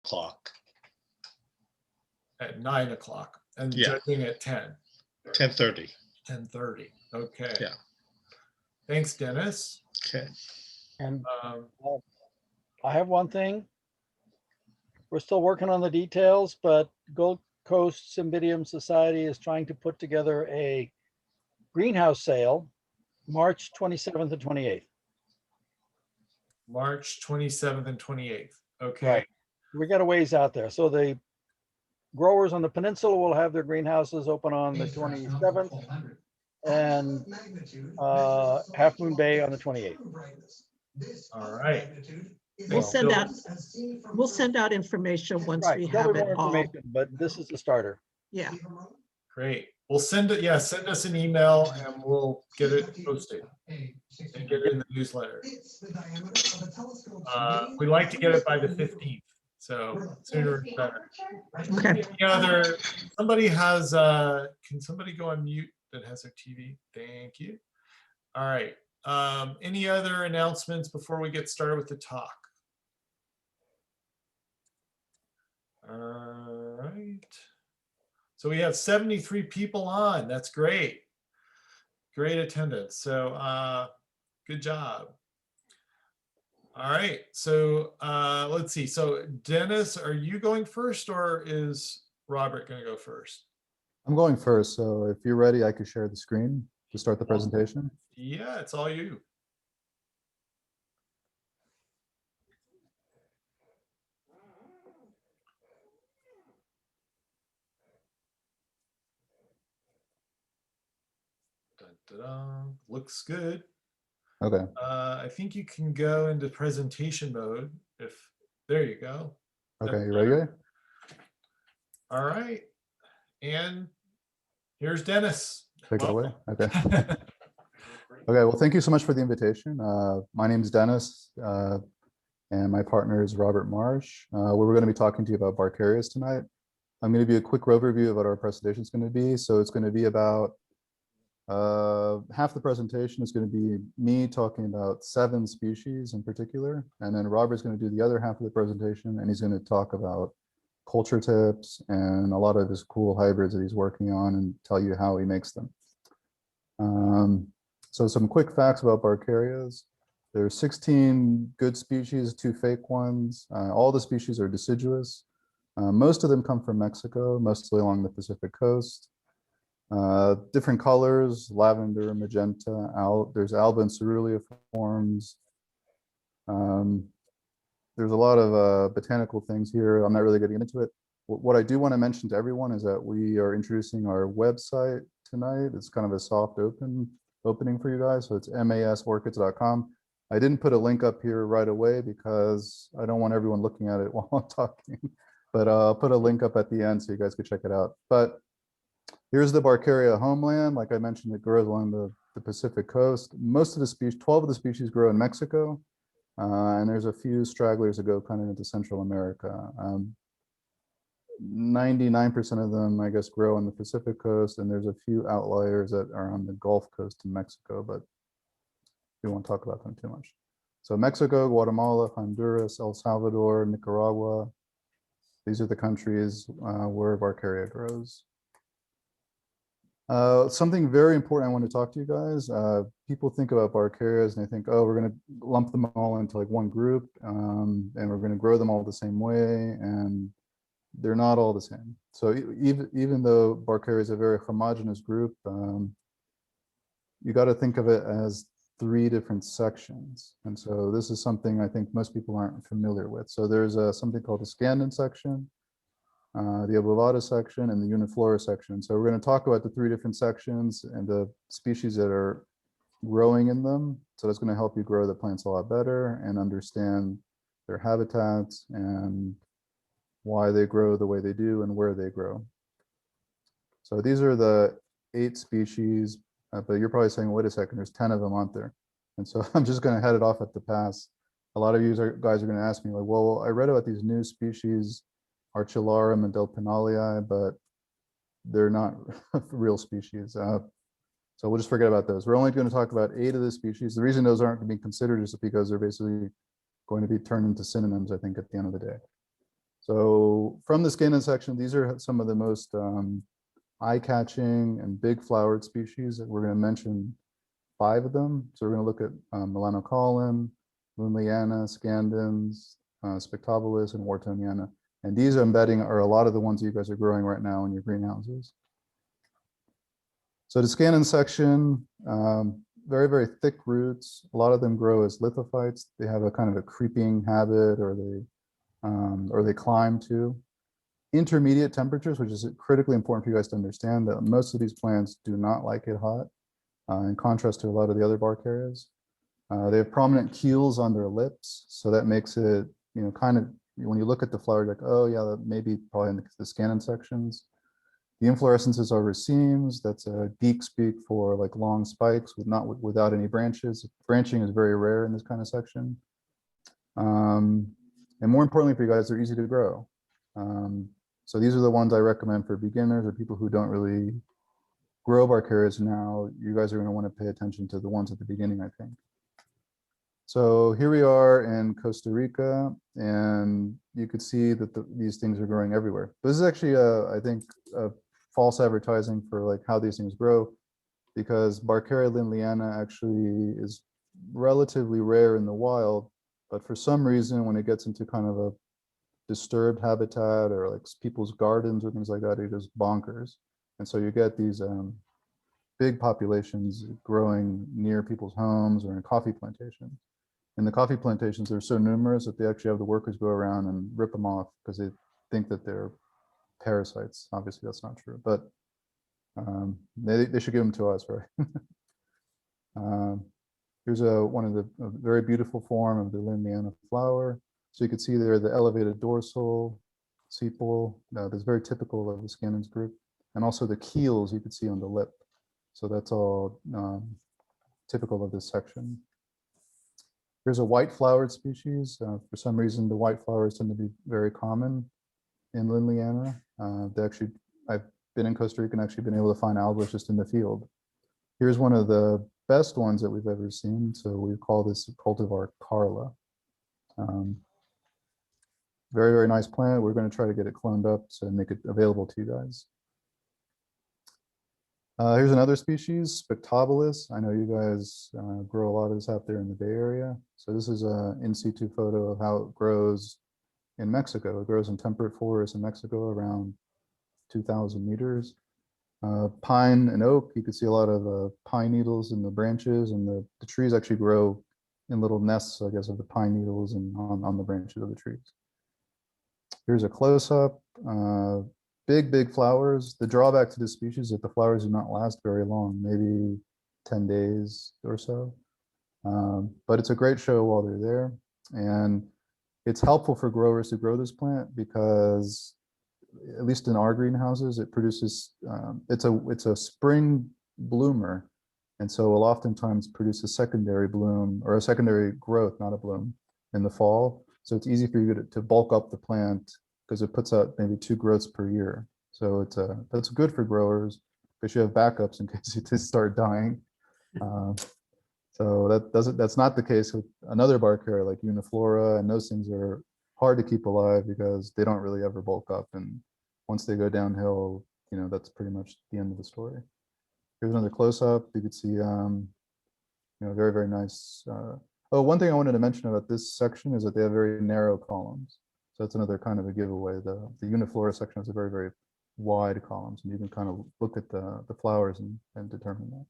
o'clock. At 9 o'clock and Yeah. judging at 10. 10:30. 10:30. Okay. Yeah. Thanks, Dennis. Okay. And Um, I have one thing. We're still working on the details, but Gold Coast Cymbidium Society is trying to put together a greenhouse sale, March 27th and 28th. March 27th and 28th. Okay. Right. We got a ways out there. So the growers on the peninsula will have their greenhouses open on the 27th and Half Moon Bay on the 28th. All right. We'll Thanks, send Bill. out information once Right. we There'll have be more it all. information, but this is the starter. Yeah. Great. We'll send it. Yeah, send us an email and we'll get it posted and get it in the newsletter. We like to get it by the 15th. So sooner is better. Okay. Any other, somebody has, can somebody go on mute that has their TV? Thank you. All right. Any other announcements before we get started with the talk? All right. So we have 73 people on. That's great. Great attendance. So good job. All right. So let's see. So Dennis, are you going first or is Robert going to go first? I'm going first. So if you're ready, I could share the screen to start the presentation. Yeah, it's all you. Dun, dun, dun. Looks good. Okay. I think you can go into presentation mode if, there you go. Okay, you ready? All right. And here's Dennis. Take it away. Welcome. Okay. Okay, well, thank you so much for the invitation. My name is Dennis, and my partner is Robert Marsh. We're going to be talking to you about Barcarias tonight. I'm going to give you a quick overview of what our presentation is going to be. So it's going to be about half the presentation is going to be me talking about 7 species in particular, and then Robert's going to do the other half of the presentation, and he's going to talk about culture tips and a lot of his cool hybrids that he's working on and tell you how he makes them. So some quick facts about Barcarias. There are 16 good species, 2 fake ones. All the species are deciduous. Most of them come from Mexico, mostly along the Pacific coast. Different colors, lavender, magenta, there's alba and cerulean forms. There's a lot of botanical things here. I'm not really getting into it. What I do want to mention to everyone is that we are introducing our website tonight. It's kind of a soft opening for you guys. So it's masorchids.com. I didn't put a link up here right away because I don't want everyone looking at it while I'm talking, but I'll put a link up at the end so you guys can check it out. But here's the Barcaria Homeland. Like I mentioned, it grows along the Pacific coast. Most of the species, 12 of the species grow in Mexico. And there's a few stragglers that go kind of into Central America. 99% of them, I guess, grow on the Pacific coast, and there's a few outliers that are on the Gulf Coast in Mexico, but we won't talk about them too much. So Mexico, Guatemala, Honduras, El Salvador, Nicaragua, these are the countries where Barcaria grows. Something very important I want to talk to you guys. People think about Barcarias and they think, oh, we're going to lump them all into like one group and we're going to grow them all the same way, and they're not all the same. So even though Barcaria is a very homogeneous group, you got to think of it as 3 different sections. And so this is something I think most people aren't familiar with. So there's something called the Scandans section, the Obovata section, and the Uniflora section. So we're going to talk about the 3 different sections and the species that are growing in them. So that's going to help you grow the plants a lot better and understand their habitats and why they grow the way they do and where they grow. So these are the 8 species, but you're probably saying, wait a second, there's 10 of them, aren't there? And so I'm just going to head it off at the pass. A lot of you guys are going to ask me, like, well, I read about these new species, Archilarum and Delpinalii, but they're not real species. So we'll just forget about those. We're only going to talk about 8 of the species. The reason those aren't being considered is because they're basically going to be turned into synonyms, I think, at the end of the day. So from the Scandans section, these are some of the most eye-catching and big flowered species. We're going to mention 5 of them. So we're going to look at Milano Colin, Lynne Scandans, Spectabilis, and Whartoniana. And these I'm betting are a lot of the ones you guys are growing right now in your greenhouses. So the Scandans section, very, very thick roots. A lot of them grow as lithophytes. They have a kind of a creeping habit, or they climb too. Intermediate temperatures, which is critically important for you guys to understand, that most of these plants do not like it hot, in contrast to a lot of the other Barcarias. They have prominent keels on their lips, so that makes it, kind of, when you look at the flower, you're like, oh yeah, that maybe probably in the Scandan sections. The inflorescences are racemes. That's a geek speak for like long spikes without any branches. Branching is very rare in this kind of section. And more importantly for you guys, they're easy to grow. So these are the ones I recommend for beginners or people who don't really grow Barcarias now. You guys are going to want to pay attention to the ones at the beginning, I think. So here we are in Costa Rica, and you could see that these things are growing everywhere. This is actually, I think, false advertising for like how these things grow, because Barcaria lindleyiana actually is relatively rare in the wild, but for some reason, when it gets into kind of a disturbed habitat or like people's gardens or things like that, it is bonkers. And so you get these big populations growing near people's homes or in coffee plantations. And the coffee plantations are so numerous that they actually have the workers go around and rip them off because they think that they're parasites. Obviously, that's not true, but they should give them to us, right? Here's one of the very beautiful form of the lindleyiana flower. So you can see there the elevated dorsal sepal. That's very typical of the Scandans group, and also the keels you can see on the lip. So that's all typical of this section. Here's a white flowered species. For some reason, the white flowers tend to be very common in lindleyiana. I've been in Costa Rica and actually been able to find algas just in the field. Here's one of the best ones that we've ever seen. So we call this cultivar Carla. Very, very nice plant. We're going to try to get it cloned up to make it available to you guys. Here's another species, Spectabilis. I know you guys grow a lot of this out there in the Bay Area. So this is an in situ photo of how it grows in Mexico. It grows in temperate forests in Mexico around 2,000 meters. Pine and oak, you can see a lot of pine needles in the branches, and the trees actually grow in little nests, I guess, of the pine needles and on the branches of the trees. Here's a close-up. Big, big flowers. The drawback to this species is that the flowers do not last very long, maybe 10 days or so. But it's a great show while they're there. And it's helpful for growers to grow this plant because, at least in our greenhouses, it produces, it's a spring bloomer. And so will oftentimes produce a secondary bloom or a secondary growth, not a bloom, in the fall. So it's easy for you to bulk up the plant because it puts out maybe 2 growths per year. So that's good for growers because you have backups in case you just start dying. So that's not the case with another Barcaria like Uniflora, and those things are hard to keep alive because they don't really ever bulk up. And once they go downhill, that's pretty much the end of the story. Here's another close-up. You could see, very, very nice. Oh, one thing I wanted to mention about this section is that they have very narrow columns. So that's another kind of a giveaway. The Uniflora section has a very, very wide columns, and you can kind of look at the flowers and determine that.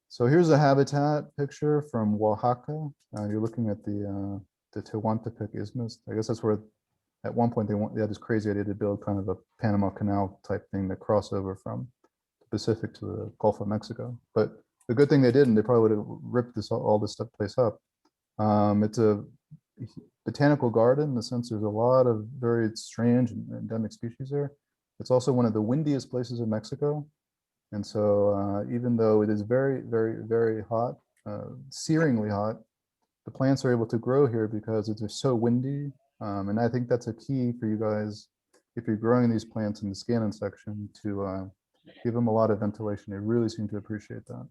So here's a habitat picture from Oaxaca. You're looking at the Tehuantepec Isthmus. I guess that's where, at one point, they had this crazy idea to build kind of a Panama Canal type thing that cross over from the Pacific to the Gulf of Mexico. But the good thing they didn't, they probably would have ripped all this place up. It's a botanical garden in the sense there's a lot of very strange and endemic species there. It's also one of the windiest places in Mexico. And so even though it is very, very, very hot, searingly hot, the plants are able to grow here because it's so windy. And I think that's a key for you guys, if you're growing these plants in the Scandan section, to give them a lot of ventilation. They really seem to appreciate that.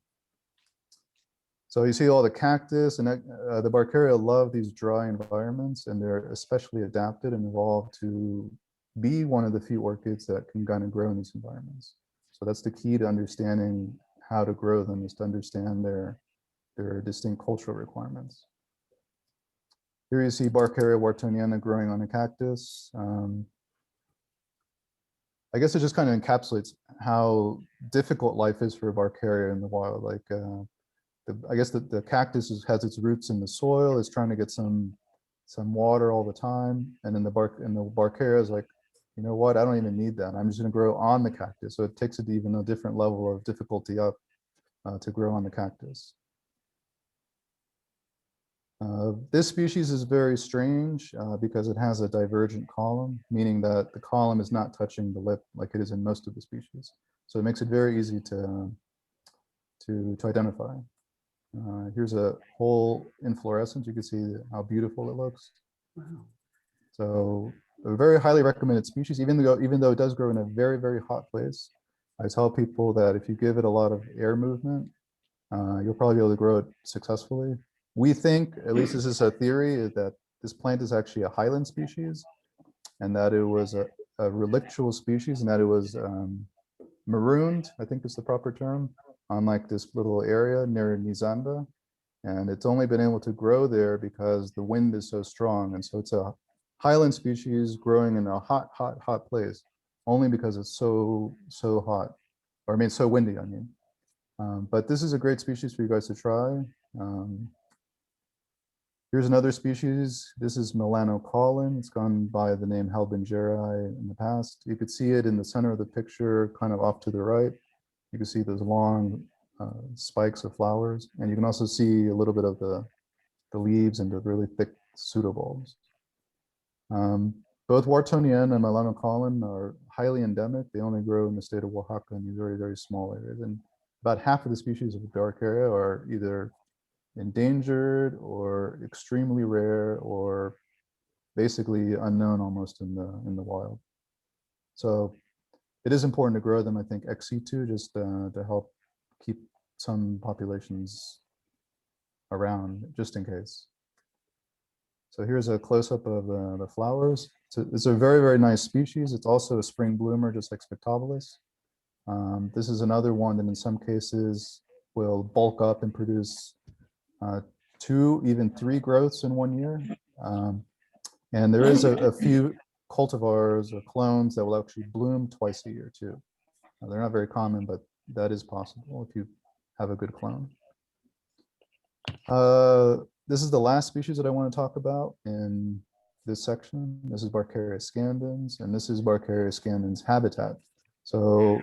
So you see all the cactus and the Barcaria love these dry environments, and they're especially adapted and evolved to be one of the few orchids that can kind of grow in these environments. So that's the key to understanding how to grow them, is to understand their distinct cultural requirements. Here you see Barcaria whartoniana growing on a cactus. I guess it just kind of encapsulates how difficult life is for Barcaria in the wild. Like, I guess the cactus has its roots in the soil, is trying to get some water all the time, and then the Barcaria is like, you know what? I don't even need that. I'm just going to grow on the cactus. So it takes it to even a different level of difficulty up to grow on the cactus. This species is very strange because it has a divergent column, meaning that the column is not touching the lip like it is in most of the species. So it makes it very easy to identify. Here's a whole inflorescence. You can see how beautiful it looks. Wow. So a very highly recommended species, even though it does grow in a very, very hot place. I tell people that if you give it a lot of air movement, you'll probably be able to grow it successfully. We think, at least this is a theory, is that this plant is actually a highland species, and that it was a relictual species, and that it was marooned, I think is the proper term, on like this little area near Nizanda. And it's only been able to grow there because the wind is so strong. And so it's a highland species growing in a hot, hot, hot place, only because it's so hot, or I mean, so windy, I mean. But this is a great species for you guys to try. Here's another species. This is Milano Colin. It's gone by the name Halbingeri in the past. You could see it in the center of the picture, kind of off to the right. You can see those long spikes of flowers, and you can also see a little bit of the leaves and the really thick pseudobulbs. Both Whartonian and Milano Colin are highly endemic. They only grow in the state of Oaxaca in these very, very small areas. And about half of the species of Barcaria are either endangered or extremely rare or basically unknown almost in the wild. So it is important to grow them, I think, ex situ, just to help keep some populations around, just in case. So here's a close-up of the flowers. It's a very, very nice species. It's also a spring bloomer, just like Spectabilis. This is another one that in some cases will bulk up and produce 2, even 3 growths in 1 year. And there is a few cultivars or clones that will actually bloom twice a year too. They're not very common, but that is possible if you have a good clone. This is the last species that I want to talk about in this section. This is Barcaria Scandans, and this is Barcaria Scandans habitat. So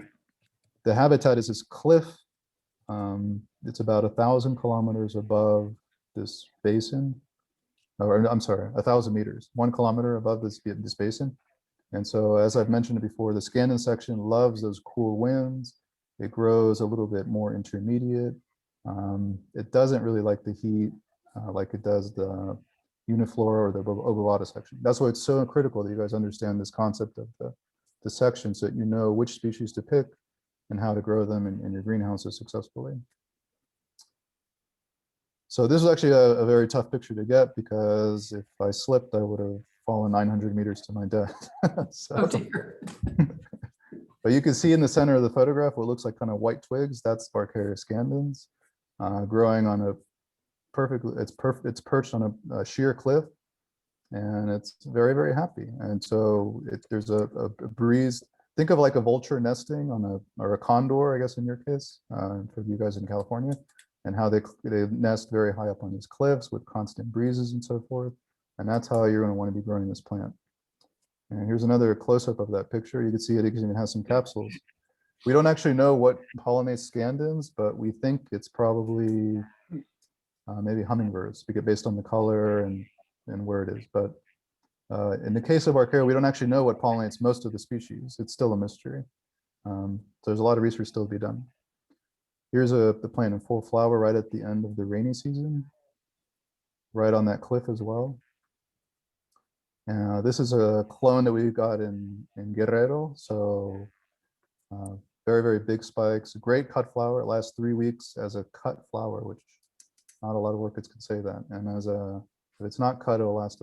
the habitat is this cliff. It's about 1,000 kilometers above this basin. Or I'm sorry, 1,000 meters, 1 kilometer above this basin. And so, as I've mentioned before, the Scandan section loves those cool winds. It grows a little bit more intermediate. It doesn't really like the heat like it does the Uniflora or the Obovata section. That's why it's so critical that you guys understand this concept of the section, so that you know which species to pick and how to grow them in your greenhouses successfully. So this is actually a very tough picture to get, because if I slipped, I would have fallen 900 meters to my death. So, Oh dear. but you can see in the center of the photograph what looks like kind of white twigs. That's Barcaria Scandans, growing on a it's perched on a sheer cliff, and it's very, very happy. And so there's a breeze. Think of like a vulture nesting on or a condor, I guess in your case, for you guys in California, and how they nest very high up on these cliffs with constant breezes and so forth. And that's how you're going to want to be growing this plant. And here's another close-up of that picture. You can see it even has some capsules. We don't actually know what pollinates Scandans, but we think it's probably maybe hummingbirds, based on the color and where it is. But in the case of Barcaria, we don't actually know what pollinates most of the species. It's still a mystery. So there's a lot of research still to be done. Here's the plant in full flower right at the end of the rainy season, right on that cliff as well. This is a clone that we got in Guerrero. So very, very big spikes, great cut flower. It lasts 3 weeks as a cut flower, which Not a lot of orchids could say that. And if it's not cut, it'll last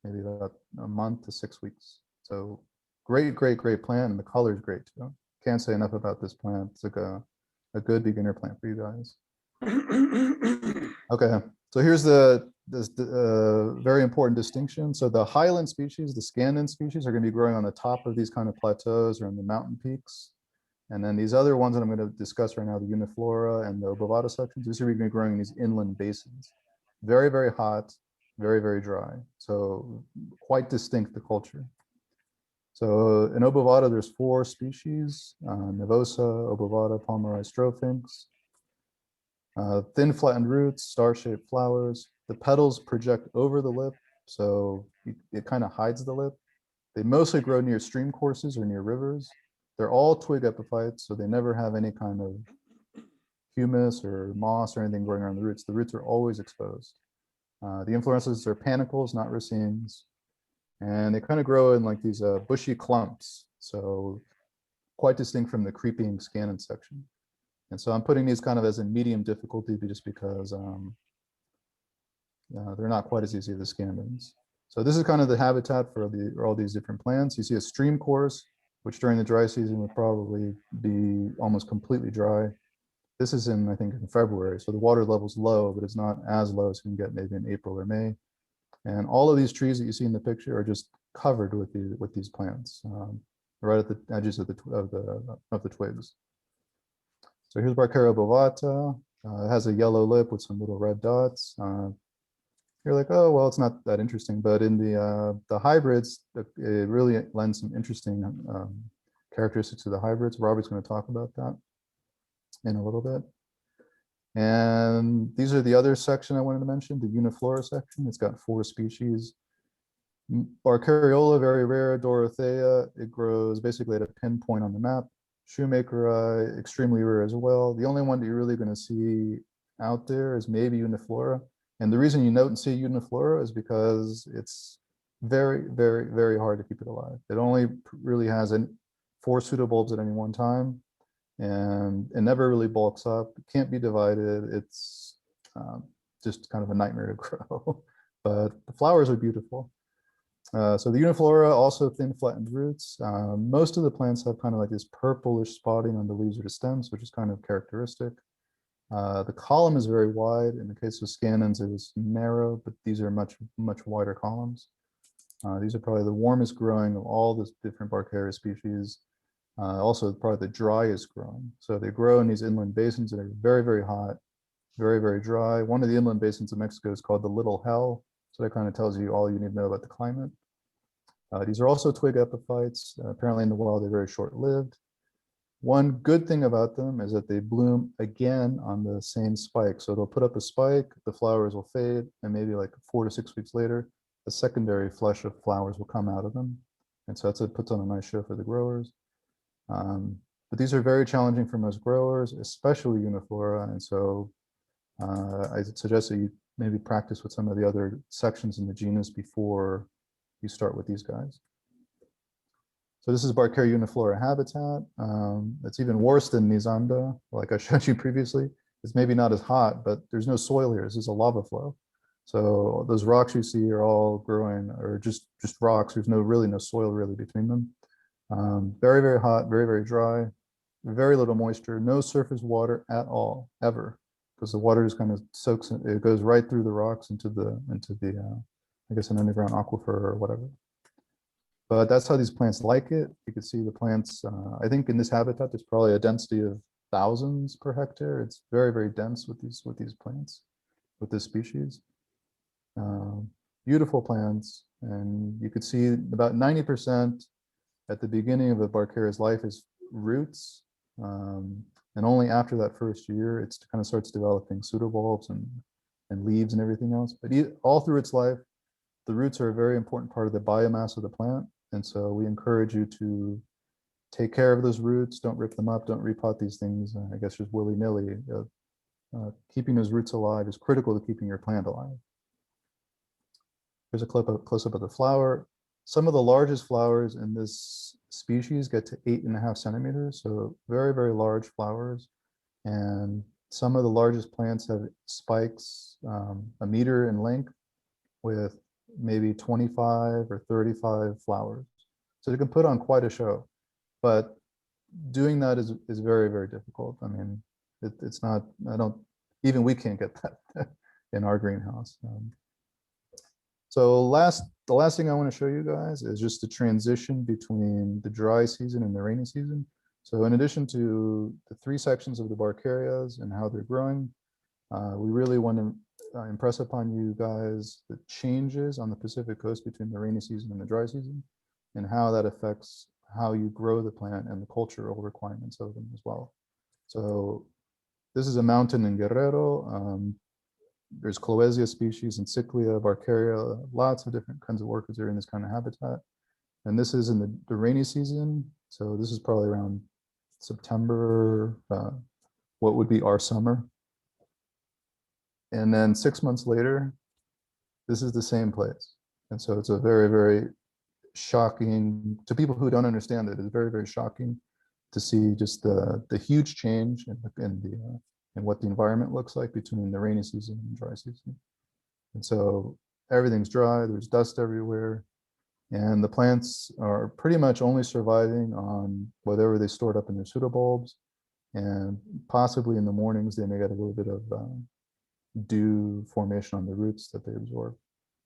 maybe about a month to 6 weeks. So great plant, and the color is great too. Can't say enough about this plant. It's like a good beginner plant for you guys. Okay, so here's this very important distinction. So the highland species, the Scandans species, are going to be growing on the top of these kind of plateaus or in the mountain peaks. And then these other ones that I'm going to discuss right now, the Uniflora and the Obovata sections, these are going to be growing in these inland basins. Very hot, very dry. So quite distinct, the culture. So in Obovata, there's 4 species, Nivosa, Obovata, Palmari, Strophinx. Thin flattened roots, star-shaped flowers. The petals project over the lip, so it kind of hides the lip. They mostly grow near stream courses or near rivers. They're all twig epiphytes, so they never have any kind of humus or moss or anything growing around the roots. The roots are always exposed. The inflorescences are panicles, not racemes. And they kind of grow in like these bushy clumps, so quite distinct from the creeping Scandan section. And so I'm putting these kind of as a medium difficulty just because they're not quite as easy as the Scandans. So this is kind of the habitat for all these different plants. You see a stream course, which during the dry season would probably be almost completely dry. This is I think in February, so the water level's low, but it's not as low as you can get maybe in April or May. And all of these trees that you see in the picture are just covered with these plants, right at the edges of the twigs. So here's Barcaria Obovata. It has a yellow lip with some little red dots. You're like, oh, well, it's not that interesting. But in the hybrids, it really lends some interesting characteristics to the hybrids. Robert's going to talk about that in a little bit. And these are the other section I wanted to mention, the Uniflora section. It's got 4 species. Barcariola, very rare. Dorothea, it grows basically at a pinpoint on the map. Shoemaker, extremely rare as well. The only one that you're really going to see out there is maybe Uniflora. And the reason you note and see Uniflora is because it's very hard to keep it alive. It only really has 4 pseudobulbs at any one time, and it never really bulks up. It can't be divided. It's just kind of a nightmare to grow, but the flowers are beautiful. So the Uniflora, also thin flattened roots. Most of the plants have kind of like this purplish spotting on the leaves or the stems, which is kind of characteristic. The column is very wide. In the case of Scandans, it was narrow, but these are much wider columns. These are probably the warmest growing of all the different Barcaria species. Also, probably the driest growing. So they grow in these inland basins that are very hot, very dry. One of the inland basins of Mexico is called the Little Hell. So that kind of tells you all you need to know about the climate. These are also twig epiphytes. Apparently in the wild, they're very short-lived. One good thing about them is that they bloom again on the same spike. So they'll put up a spike, the flowers will fade, and maybe like 4 to 6 weeks later, a secondary flush of flowers will come out of them. And so it puts on a nice show for the growers. But these are very challenging for most growers, especially Uniflora. And so I suggest that you maybe practice with some of the other sections in the genus before you start with these guys. So this is Barcaria Uniflora habitat. It's even worse than Nizanda, like I showed you previously. It's maybe not as hot, but there's no soil here. This is a lava flow. So those rocks you see are all growing, or just rocks. There's really no soil really between them. Very hot, very dry, very little moisture, no surface water at all, ever, because the water just kind of soaks, it goes right through the rocks into the I guess an underground aquifer or whatever. But that's how these plants like it. You can see the plants, I think in this habitat, there's probably a density of thousands per hectare. It's very dense with these plants, with this species. Beautiful plants. And you could see about 90% at the beginning of a Barcaria's life is roots. And only after that first year, it kind of starts developing pseudobulbs and leaves and everything else. But all through its life, the roots are a very important part of the biomass of the plant. And so we encourage you to take care of those roots. Don't rip them up. Don't repot these things, I guess, just willy-nilly. Keeping those roots alive is critical to keeping your plant alive. Here's a close-up of the flower. Some of the largest flowers in this species get to 8.5 centimeters. So very large flowers. And Some of the largest plants have spikes 1 meter in length with maybe 25 or 35 flowers. So you can put on quite a show, but doing that is very, very difficult. I mean, it's not, even we can't get that in our greenhouse. So the last thing I want to show you guys is just the transition between the dry season and the rainy season. So in addition to the 3 sections of the Barcarias and how they're growing, we really want to impress upon you guys the changes on the Pacific coast between the rainy season and the dry season, and how that affects how you grow the plant and the cultural requirements of them as well. So this is a mountain in Guerrero. There's Cloesia species and Cyclia, Barcaria, lots of different kinds of orchids are in this kind of habitat. And this is in the rainy season. So this is probably around September, what would be our summer. And then 6 months later, this is the same place. And so it's a very, very shocking, to people who don't understand it, it's very, very shocking to see just the huge change in what the environment looks like between the rainy season and dry season. And so everything's dry, there's dust everywhere, and the plants are pretty much only surviving on whatever they stored up in their pseudobulbs, and possibly in the mornings they may get a little bit of dew formation on the roots that they absorb.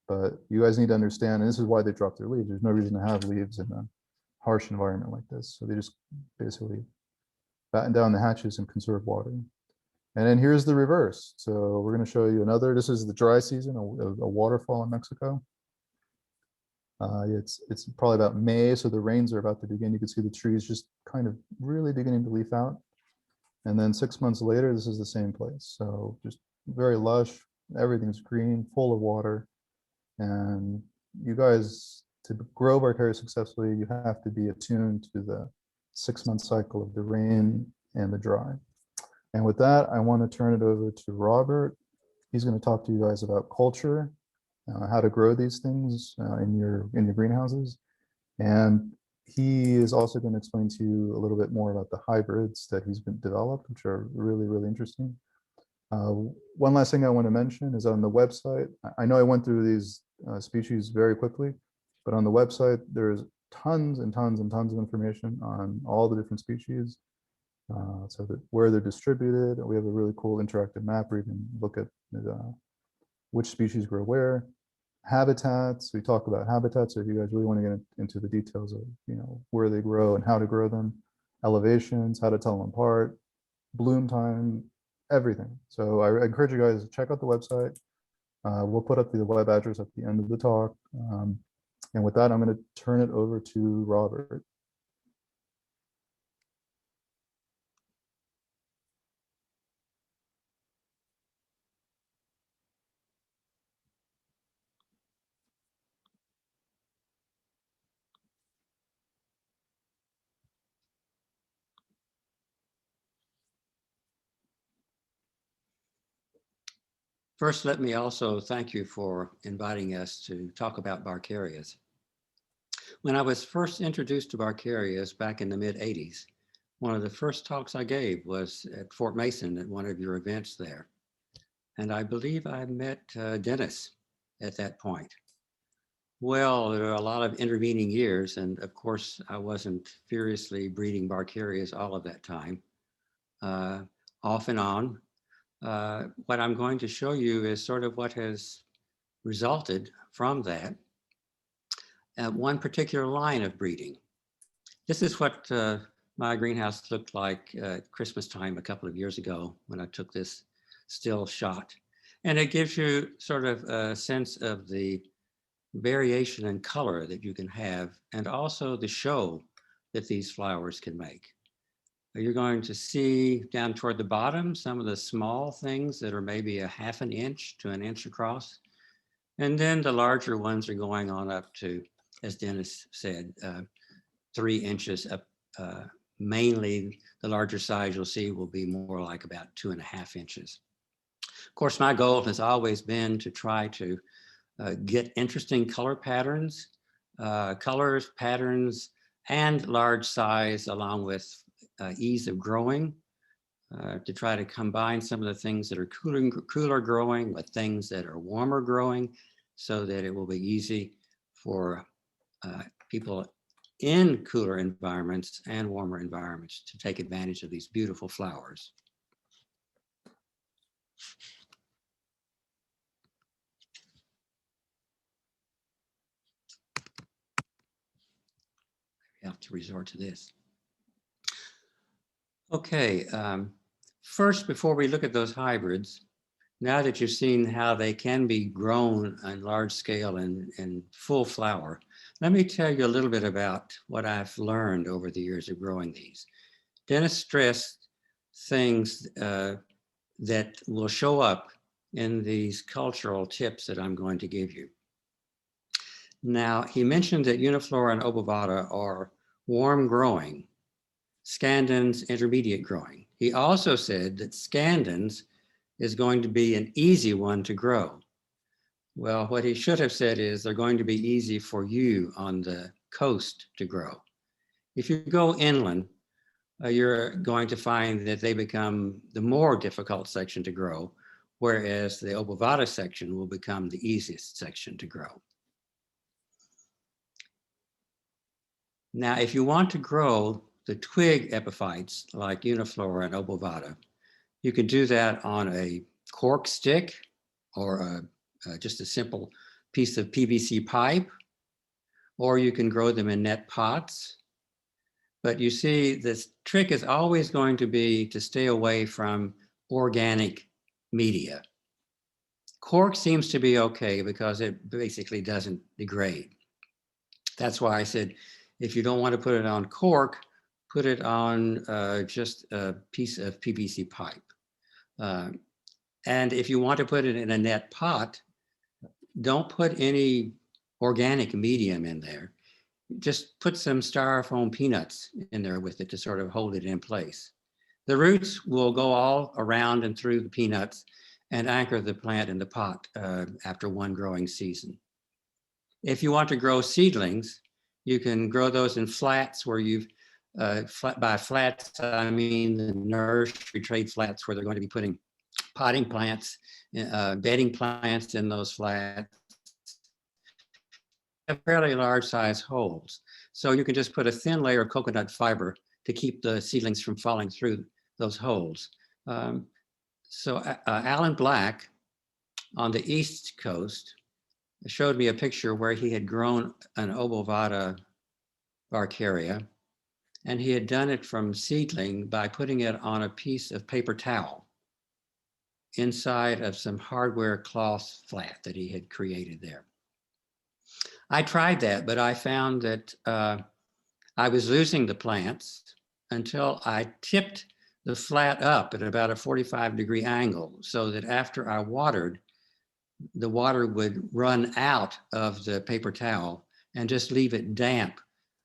But you guys need to understand, and this is why they drop their leaves. There's no reason to have leaves in a harsh environment like this. So they just basically batten down the hatches and conserve water. And then here's the reverse. So we're going to show you another. This is the dry season, a waterfall in Mexico. It's probably about May, so the rains are about to begin. You can see the trees just kind of really beginning to leaf out. And then 6 months later, this is the same place. So just very lush, everything's green, full of water. And you guys, to grow Barcaria successfully, you have to be attuned to the 6-month cycle of the rain and the dry. And with that, I want to turn it over to Robert. He's going to talk to you guys about culture, how to grow these things in your greenhouses. And he is also going to explain to you a little bit more about the hybrids that he's been developed, which are really, really interesting. One last thing I want to mention is on the website. I know I went through these species very quickly, but on the website, there's tons and tons and tons of information on all the different species. So that where they're distributed. We have a really cool interactive map where you can look at which species grow where. Habitats, we talk about habitats, so if you guys really want to get into the details of where they grow and how to grow them, elevations, how to tell them apart, bloom time, everything. So I encourage you guys to check out the website. We'll put up the web address at the end of the talk. And with that, I'm going to turn it over to Robert. First, let me also thank you for inviting us to talk about Barcarias. When I was first introduced to Barcarias back in the mid-'80s, one of the first talks I gave was at Fort Mason at one of your events there. And I believe I met Dennis at that point. Well, there are a lot of intervening years, and of course, I wasn't furiously breeding Barcarias all of that time, off and on. What I'm going to show you is sort of what has resulted from that. One particular line of breeding. This is what my greenhouse looked like at Christmas time a couple of years ago when I took this still shot. And it gives you sort of a sense of the variation in color that you can have, and also the show that these flowers can make. You're going to see down toward the bottom some of the small things that are maybe a ½ an inch to 1 inch across. And then the larger ones are going on up to, as Dennis said, 3 inches up. Mainly the larger size you'll see will be more like about 2½ inches. Of course, my goal has always been to try to get interesting color patterns, colors, patterns, and large size along with ease of growing. to try to combine some of the things that are cooler growing with things that are warmer growing, so that it will be easy for people in cooler environments and warmer environments to take advantage of these beautiful flowers. We have to resort to this. Okay, first, before we look at those hybrids, now that you've seen how they can be grown on large scale and full flower, let me tell you a little bit about what I've learned over the years of growing these. Dennis stressed things that will show up in these cultural tips that I'm going to give you. Now, he mentioned that Uniflora and Obovata are warm growing, Scandans intermediate growing. He also said that Scandans is going to be an easy one to grow. Well, what he should have said is they're going to be easy for you on the coast to grow. If you go inland, you're going to find that they become the more difficult section to grow, whereas the Obovata section will become the easiest section to grow. Now, if you want to grow the twig epiphytes like Uniflora and Obovata, you can do that on a cork stick or just a simple piece of PVC pipe, or you can grow them in net pots. But you see, this trick is always going to be to stay away from organic media. Cork seems to be okay because it basically doesn't degrade. That's why I said, if you don't want to put it on cork, put it on just a piece of PVC pipe. And if you want to put it in a net pot, don't put any organic medium in there. Just put some styrofoam peanuts in there with it to sort of hold it in place. The roots will go all around and through the peanuts and anchor the plant in the pot after one growing season. If you want to grow seedlings, you can grow those in flats where you've, by flats, I mean the nursery trade flats where they're going to be putting potting plants, bedding plants in those flats. Have fairly large size holes. So you can just put a thin layer of coconut fiber to keep the seedlings from falling through those holes. Alan Black on the East Coast showed me a picture where he had grown an Obovata Barcaria, and he had done it from seedling by putting it on a piece of paper towel inside of some hardware cloth flat that he had created there. I tried that, but I found that I was losing the plants until I tipped the flat up at about a 45-degree angle, so that after I watered, the water would run out of the paper towel and just leave it damp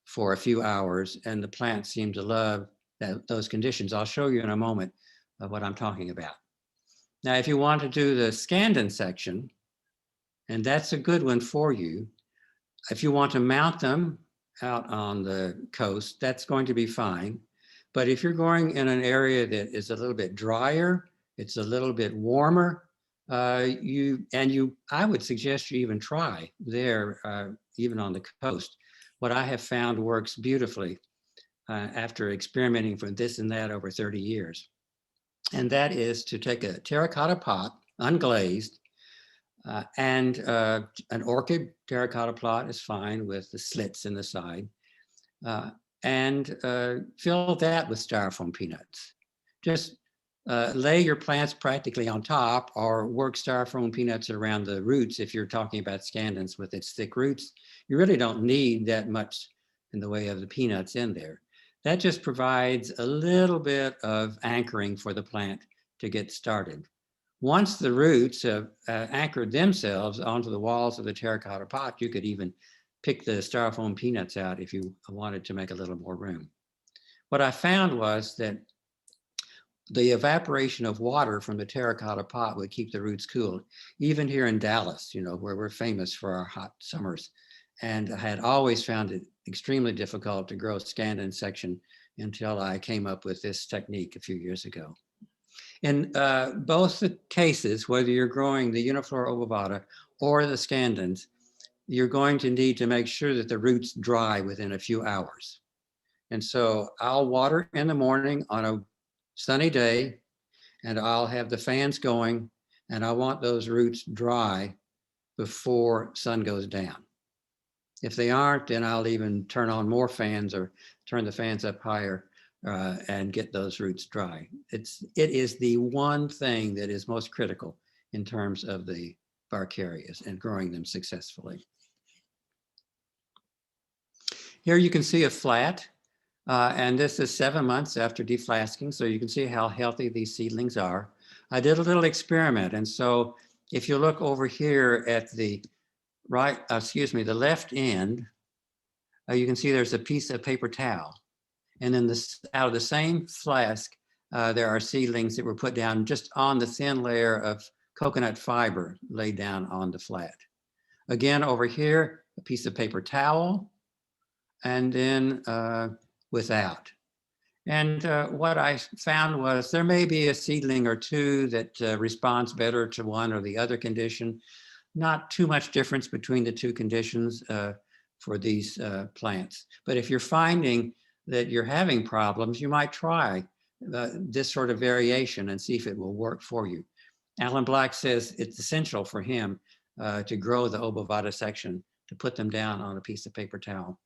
for a few hours, and the plants seem to love those conditions. I'll show you in a moment what I'm talking about. Now, if you want to do the Scandan section, and that's a good one for you, if you want to mount them out on the coast, that's going to be fine. But if you're going in an area that is a little bit drier, it's a little bit warmer, I would suggest you even try there, even on the coast. What I have found works beautifully after experimenting for this and that over 30 years. And that is to take a terracotta pot, unglazed, and an orchid terracotta plot is fine with the slits in the side, and fill that with styrofoam peanuts. Just lay your plants practically on top, or work styrofoam peanuts around the roots if you're talking about Scandans with its thick roots. You really don't need that much in the way of the peanuts in there. That just provides a little bit of anchoring for the plant to get started. Once the roots have anchored themselves onto the walls of the terracotta pot, you could even pick the styrofoam peanuts out if you wanted to make a little more room. What I found was that the evaporation of water from the terracotta pot would keep the roots cool. Even here in Dallas, you know, where we're famous for our hot summers, and I had always found it extremely difficult to grow Scandan section until I came up with this technique a few years ago. In both the cases, whether you're growing the Uniflora ovovata or the Scandans, you're going to need to make sure that the roots dry within a few hours. And so I'll water in the morning on a sunny day, and I'll have the fans going, and I want those roots dry before sun goes down. If they aren't, then I'll even turn on more fans or turn the fans up higher and get those roots dry. It is the one thing that is most critical in terms of the Barcarias and growing them successfully. Here you can see a flat, and this is 7 months after deflasking, so you can see how healthy these seedlings are. I did a little experiment, and so if you look over here at the the left end, you can see there's a piece of paper towel. And then out of the same flask, there are seedlings that were put down just on the thin layer of coconut fiber laid down on the flat. Again, over here, a piece of paper towel, and then without. And what I found was there may be a seedling or two that responds better to one or the other condition. Not too much difference between the two conditions for these plants. But if you're finding that you're having problems, you might try this sort of variation and see if it will work for you. Alan Black says it's essential for him to grow the obovata section, to put them down on a piece of paper towel.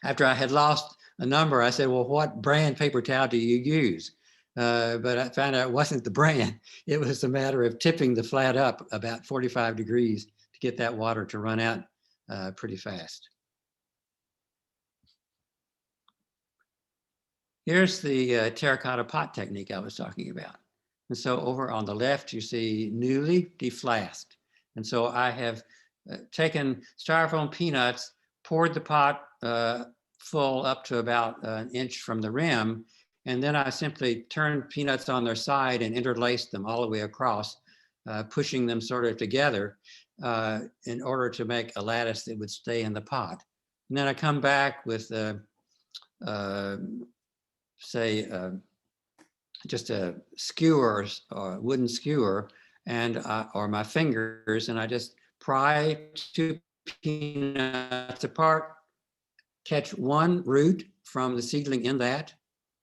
After I had lost a number, I said, well, what brand paper towel do you use? But I found out it wasn't the brand. It was a matter of tipping the flat up about 45 degrees to get that water to run out pretty fast. Here's the terracotta pot technique I was talking about. And so over on the left, you see newly deflasked. And so I have taken styrofoam peanuts, poured the pot full up to about an inch from the rim, and then I simply turned peanuts on their side and interlaced them all the way across, pushing them sort of together in order to make a lattice that would stay in the pot. And then I come back with, just a skewer or wooden skewer and or my fingers, and I just pry 2 peanuts apart, catch one root from the seedling in that,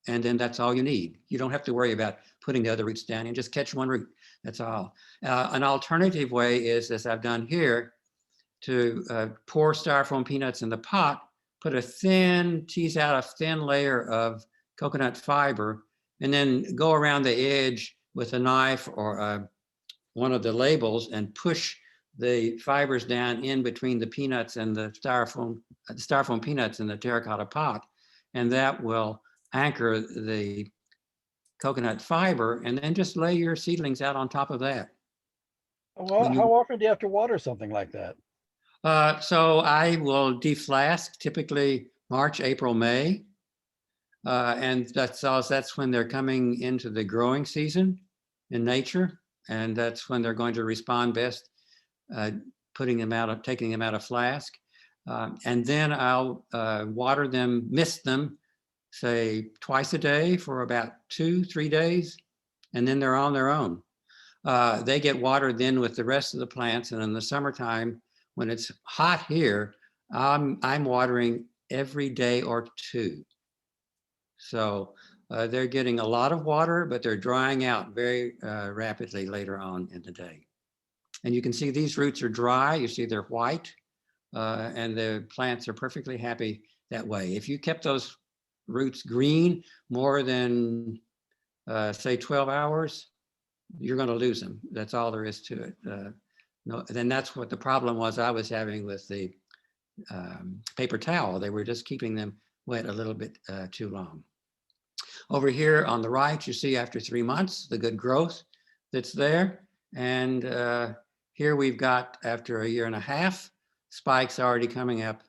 and then that's all you need. You don't have to worry about putting the other roots down. You just catch one root, that's all. An alternative way is, as I've done here, to pour styrofoam peanuts in the pot, tease out a thin layer of coconut fiber, and then go around the edge with a knife or one of the labels and push the fibers down in between the peanuts and the styrofoam peanuts in the terracotta pot, and that will anchor the coconut fiber, and then just lay your seedlings out on top of that. Well, how often do you have to water something like that? So I will deflask typically March, April, May. And that's when they're coming into the growing season in nature. And that's when they're going to respond best, taking them out of flask. And then I'll water them, mist them, say twice a day for about 2-3 days. And then they're on their own. They get watered then with the rest of the plants. And in the summertime, when it's hot here, I'm watering every day or 2. So they're getting a lot of water, but they're drying out very rapidly later on in the day. And you can see these roots are dry. You see they're white, and the plants are perfectly happy that way. If you kept those roots green more than, say, 12 hours, you're going to lose them. That's all there is to it. Then that's what the problem was I was having with the paper towel. They were just keeping them wet a little bit too long. Over here on the right, you see after 3 months, the good growth that's there. And here we've got, after 1.5 years, spikes already coming up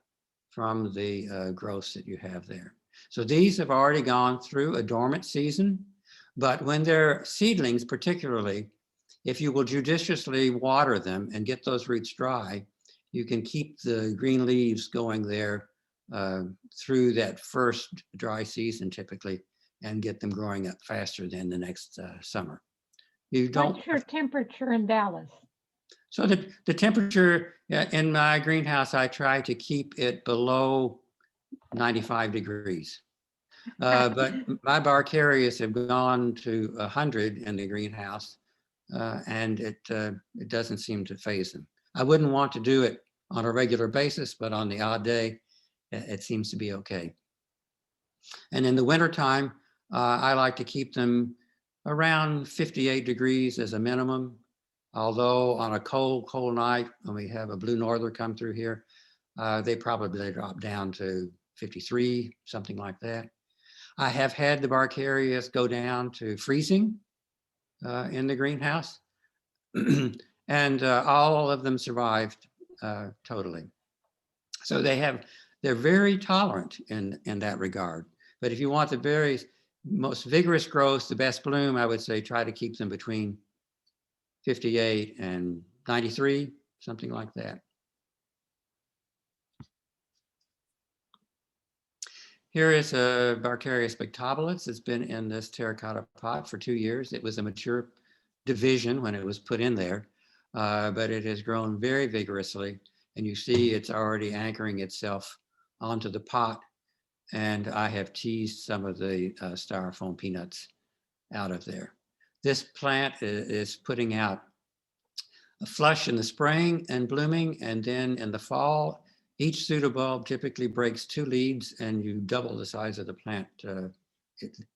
from the growths that you have there. So these have already gone through a dormant season, but when they're seedlings particularly, if you will judiciously water them and get those roots dry, you can keep the green leaves going there through that first dry season typically, and get them growing up faster than the next summer. You don't. What's your temperature in Dallas? So the temperature in my greenhouse, I try to keep it below 95 degrees. But my Barcarias have gone to 100 in the greenhouse, and it doesn't seem to faze them. I wouldn't want to do it on a regular basis, but on the odd day, it seems to be okay. And in the wintertime, I like to keep them around 58 degrees as a minimum. Although on a cold night, when we have a blue norther come through here, they probably drop down to 53, something like that. I have had the Barcarias go down to freezing in the greenhouse, and all of them survived totally. So they're very tolerant in that regard. But if you want the very most vigorous growth, the best bloom, I would say try to keep them between 58 and 93, something like that. Here is a Barcaria Spectabilis. It's been in this terracotta pot for 2 years. It was a mature division when it was put in there, but it has grown very vigorously. And you see it's already anchoring itself onto the pot. And I have teased some of the styrofoam peanuts out of there. This plant is putting out a flush in the spring and blooming, and then in the fall, each pseudobulb typically breaks 2 leaves, and you double the size of the plant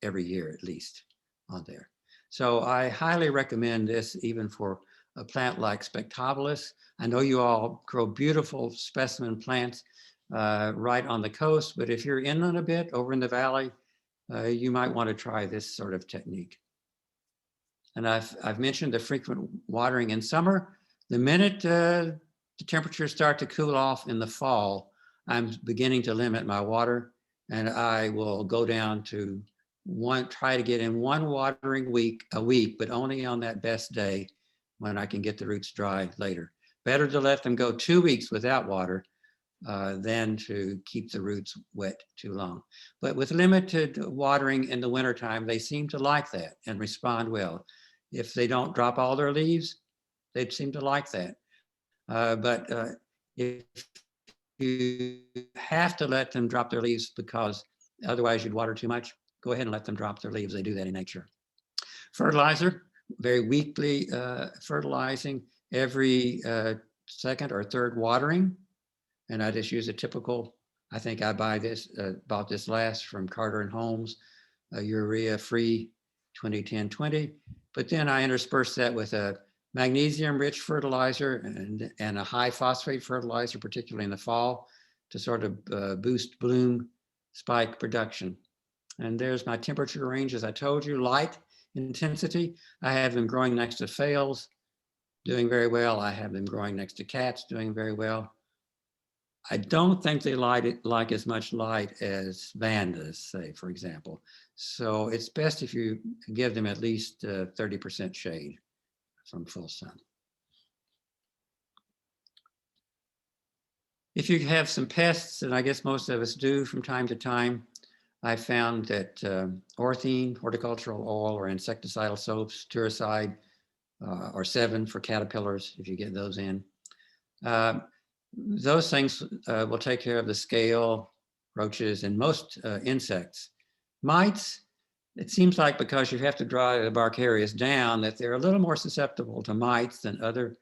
every year at least on there. So I highly recommend this even for a plant like Spectabilis. I know you all grow beautiful specimen plants right on the coast, but if you're inland a bit over in the valley, you might want to try this sort of technique. And I've mentioned the frequent watering in summer. The minute the temperatures start to cool off in the fall, I'm beginning to limit my water, and I will go down to try to get in 1 watering a week, but only on that best day when I can get the roots dry later. Better to let them go 2 weeks without water than to keep the roots wet too long. But with limited watering in the wintertime, they seem to like that and respond well. If they don't drop all their leaves, they seem to like that. But if you have to let them drop their leaves because otherwise you'd water too much, go ahead and let them drop their leaves. They do that in nature. Fertilizer, very weakly fertilizing every 2nd or 3rd watering. And I just use a typical, I think I bought this last from Carter and Holmes, urea-free 20-10-20. But then I intersperse that with a magnesium-rich fertilizer and a high phosphate fertilizer, particularly in the fall, to sort of boost bloom spike production. And there's my temperature range, as I told you, light intensity. I have them growing next to phales, doing very well. I have them growing next to cats, doing very well. I don't think they like as much light as Vandas, say, for example. So it's best if you give them at least 30% shade from full sun. If you have some pests, and I guess most of us do from time to time, I found that orthene, horticultural oil, or insecticidal soaps, Turicide, or 7 for caterpillars, if you get those in. Those things will take care of the scale, roaches, and most insects. Mites, it seems like because you have to dry the Barcarias down, that they're a little more susceptible to mites than other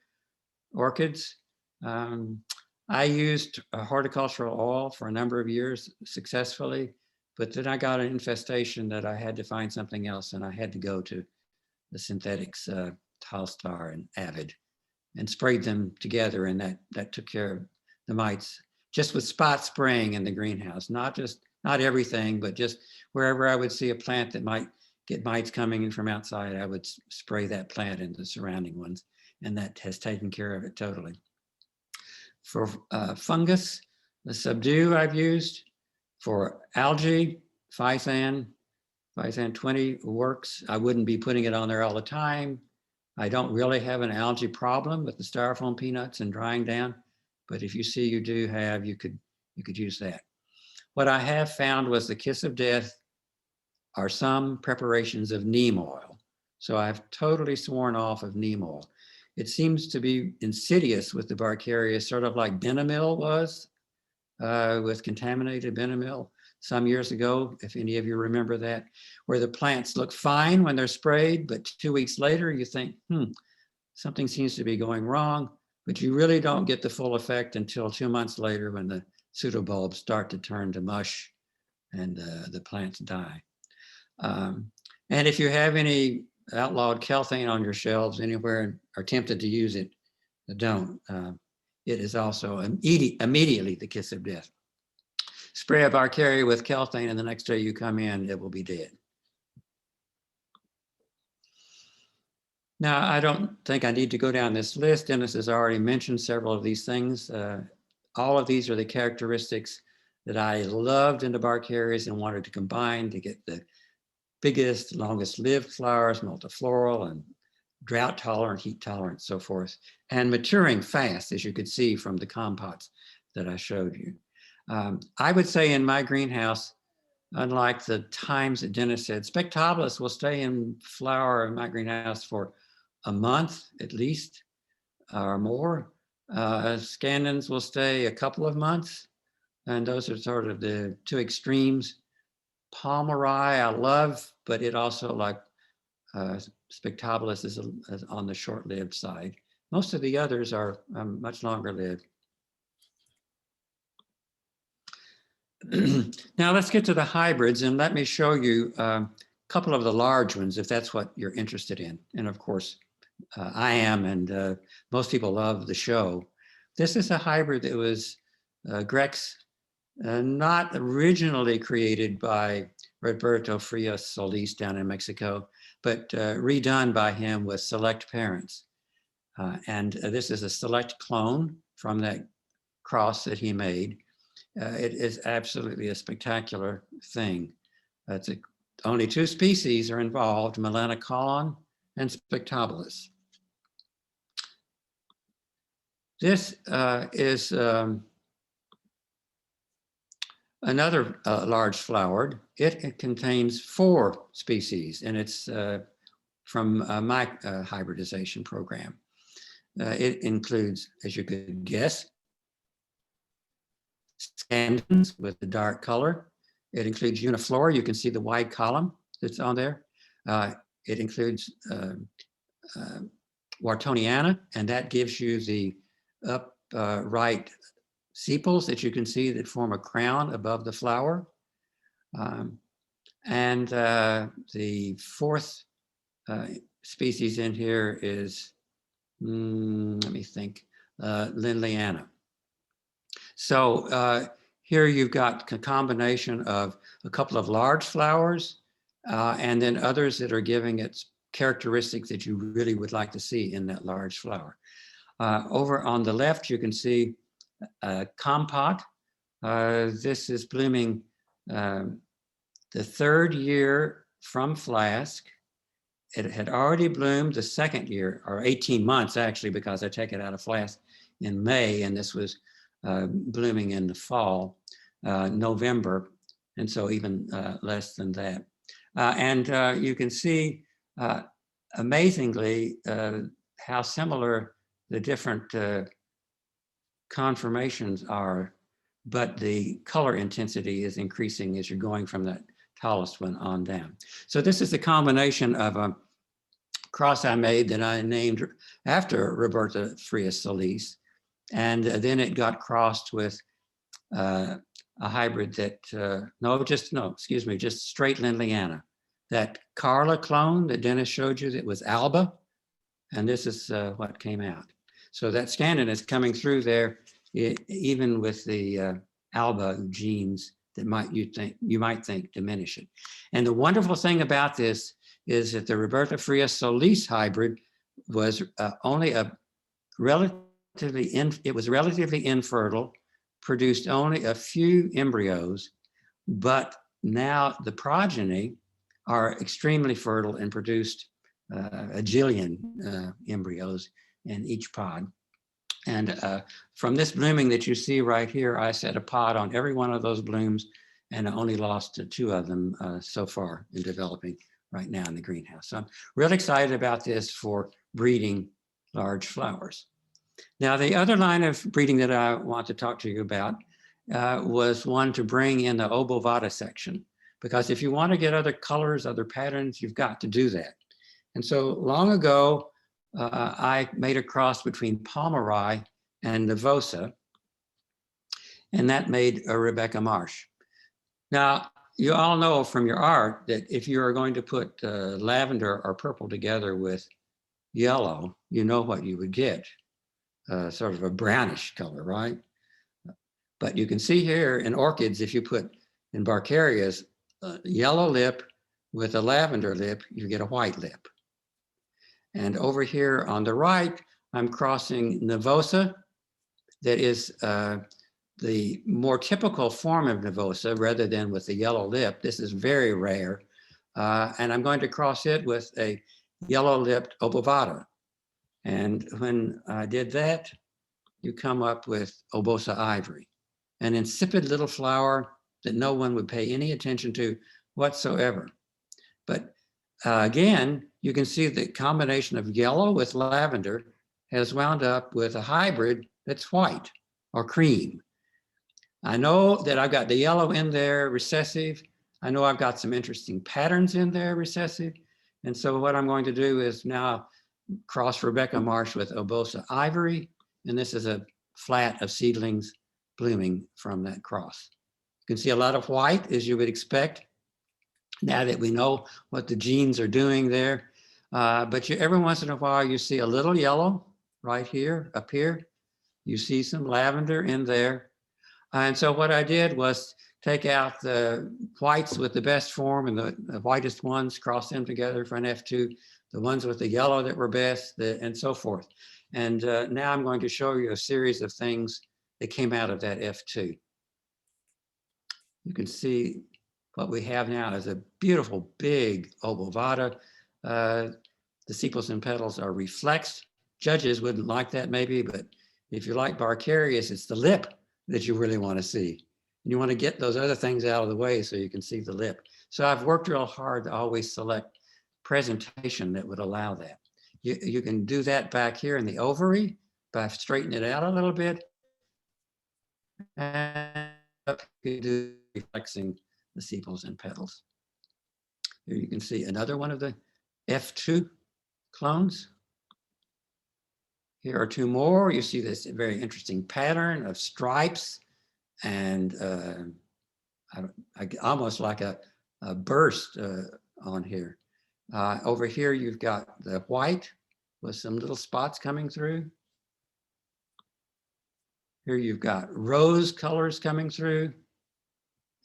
orchids. I used a horticultural oil for a number of years successfully, but then I got an infestation that I had to find something else, and I had to go to the synthetics, Telstar and Avid, and sprayed them together, and that took care of the mites, just with spot spraying in the greenhouse, not everything, but just wherever I would see a plant that might get mites coming in from outside, I would spray that plant and the surrounding ones, and that has taken care of it totally. For fungus, the Subdue I've used. For algae, Physan 20 works. I wouldn't be putting it on there all the time. I don't really have an algae problem with the styrofoam peanuts and drying down, but if you see you do have, you could use that. What I have found was the kiss of death are some preparations of neem oil. So I've totally sworn off of neem oil. It seems to be insidious with the Barcaria, sort of like Benamil was with contaminated Benamil some years ago, if any of you remember that, where the plants look fine when they're sprayed, but 2 weeks later you think, something seems to be going wrong, but you really don't get the full effect until 2 months later when the pseudobulbs start to turn to mush and the plants die. And if you have any outlawed kelthane on your shelves anywhere and are tempted to use it, don't. It is also immediately the kiss of death. Spray a Barcaria with kelthane and the next day you come in, it will be dead. Now, I don't think I need to go down this list. Dennis has already mentioned several of these things. All of these are the characteristics that I loved in the Barcarias and wanted to combine to get the biggest, longest lived flowers, multifloral and drought tolerant, heat tolerant, so forth, and maturing fast, as you could see from the compots that I showed you. I would say in my greenhouse, unlike the times that Dennis said, Spectabilis will stay in flower in my greenhouse for a month at least or more. Scandans will stay a couple of months, and those are sort of the two extremes. Palmeri I love, but it also, like Spectabilis, is on the short-lived side. Most of the others are much longer lived. Now let's get to the hybrids, and let me show you a couple of the large ones if that's what you're interested in. And of course, I am, and most people love the show. This is a hybrid that was Grex, not originally created by Roberto Frias Solis down in Mexico, but redone by him with select parents. And this is a select clone from that cross that he made. It is absolutely a spectacular thing. Only two species are involved, Milano Colin and Spectabilis. This is another large flowered. It contains 4 species, and it's from my hybridization program. It includes, as you could guess, Scandans with the dark color. It includes Uniflora. You can see the wide column that's on there. It includes Whartoniana, and that gives you the upright sepals that you can see that form a crown above the flower. And the 4th species in here is, let me think, Lindleyanna. So here you've got a combination of a couple of large flowers and then others that are giving it characteristics that you really would like to see in that large flower. Over on the left, you can see a compot. This is blooming the 3rd year from flask. It had already bloomed the 2nd year, or 18 months actually, because I take it out of flask in May, and this was blooming in the fall, November, and so even less than that. And you can see, amazingly, how similar the different conformations are, but the color intensity is increasing as you're going from that tallest one on down. So this is a combination of a cross I made that I named after Roberta Frias Solis, and then it got crossed with a hybrid that, just straight Lindleyanna. That Carla clone that Dennis showed you, that was Alba, and this is what came out. So that Scandan is coming through there, even with the Alba genes that you might think diminish it. And the wonderful thing about this is that the Roberta Frias Solis hybrid was only a relatively infertile, produced only a few embryos, but now the progeny are extremely fertile and produced a jillion embryos in each pod. And from this blooming that you see right here, I set a pod on every one of those blooms and I only lost 2 of them so far in developing right now in the greenhouse. So I'm really excited about this for breeding large flowers. Now, the other line of breeding that I want to talk to you about was one to bring in the obovata section, because if you want to get other colors, other patterns, you've got to do that. And so long ago, I made a cross between Palmeri and Nervosa, and that made a Rebecca Marsh. Now, you all know from your art that if you are going to put lavender or purple together with yellow, you know what you would get, sort of a brownish color, right? But you can see here in orchids, if you put in Barcarias, yellow lip with a lavender lip, you get a white lip. And over here on the right, I'm crossing Nervosa, that is the more typical form of Nervosa rather than with the yellow lip. This is very rare. And I'm going to cross it with a yellow-lipped obovata. And when I did that, you come up with Obosa ivory, an insipid little flower that no one would pay any attention to whatsoever. But again, you can see the combination of yellow with lavender has wound up with a hybrid that's white or cream. I know that I've got the yellow in there, recessive. I know I've got some interesting patterns in there, recessive. And so what I'm going to do is now cross Rebecca Marsh with Obosa ivory. And this is a flat of seedlings blooming from that cross. You can see a lot of white, as you would expect, now that we know what the genes are doing there. But every once in a while, you see a little yellow right here, up here. You see some lavender in there. And so what I did was take out the whites with the best form and the whitest ones, cross them together for an F2, the ones with the yellow that were best, and so forth. And now I'm going to show you a series of things that came out of that F2. You can see what we have now is a beautiful big obovata. The sepals and petals are reflexed. Judges wouldn't like that maybe, but if you like Barcarias, it's the lip that you really want to see. And you want to get those other things out of the way so you can see the lip. So I've worked real hard to always select presentation that would allow that. You can do that back here in the ovary by straightening it out a little bit. And you do reflexing the sepals and petals. Here you can see another one of the F2 clones. Here are 2 more. You see this very interesting pattern of stripes and almost like a burst on here. Over here, you've got the white with some little spots coming through. Here you've got rose colors coming through.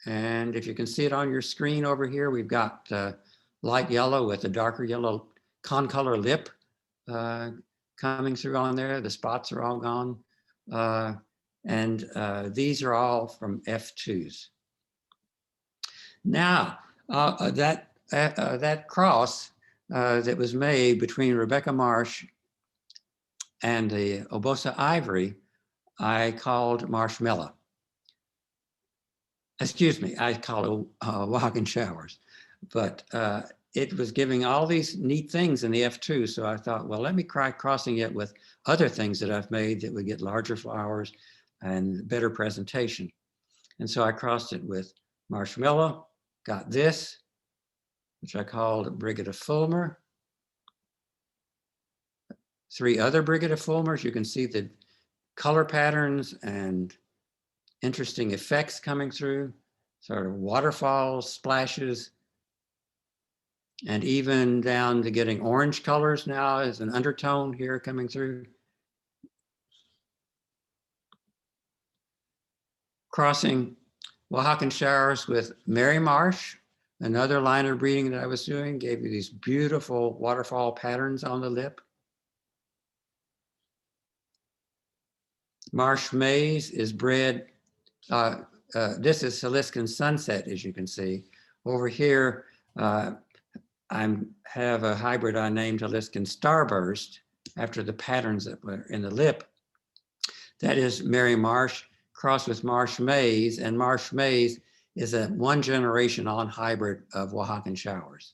And if you can see it on your screen over here, we've got light yellow with a darker yellow concolor lip coming through on there. The spots are all gone. These are all from F2s. Now, that cross that was made between Rebecca Marsh and the Obosa ivory, I called Marshmallow. Excuse me, I call it Oaxacan Showers, but it was giving all these neat things in the F2. So I thought, well, let me try crossing it with other things that I've made that would get larger flowers and better presentation. And so I crossed it with Marshmallow, got this, which I called Brigida Fulmer. 3 other Brigida Fulmers. You can see the color patterns and interesting effects coming through, sort of waterfalls, splashes, and even down to getting orange colors now as an undertone here coming through. Crossing Oaxacan Showers with Mary Marsh, another line of breeding that I was doing, gave you these beautiful waterfall patterns on the lip. Marsh Maize is bred, this is Saliscan Sunset, as you can see. Over here, I have a hybrid I named Saliscan Starburst after the patterns that were in the lip. That is Mary Marsh crossed with Marsh Maize, and Marsh Maize is a one generation on hybrid of Oaxacan showers.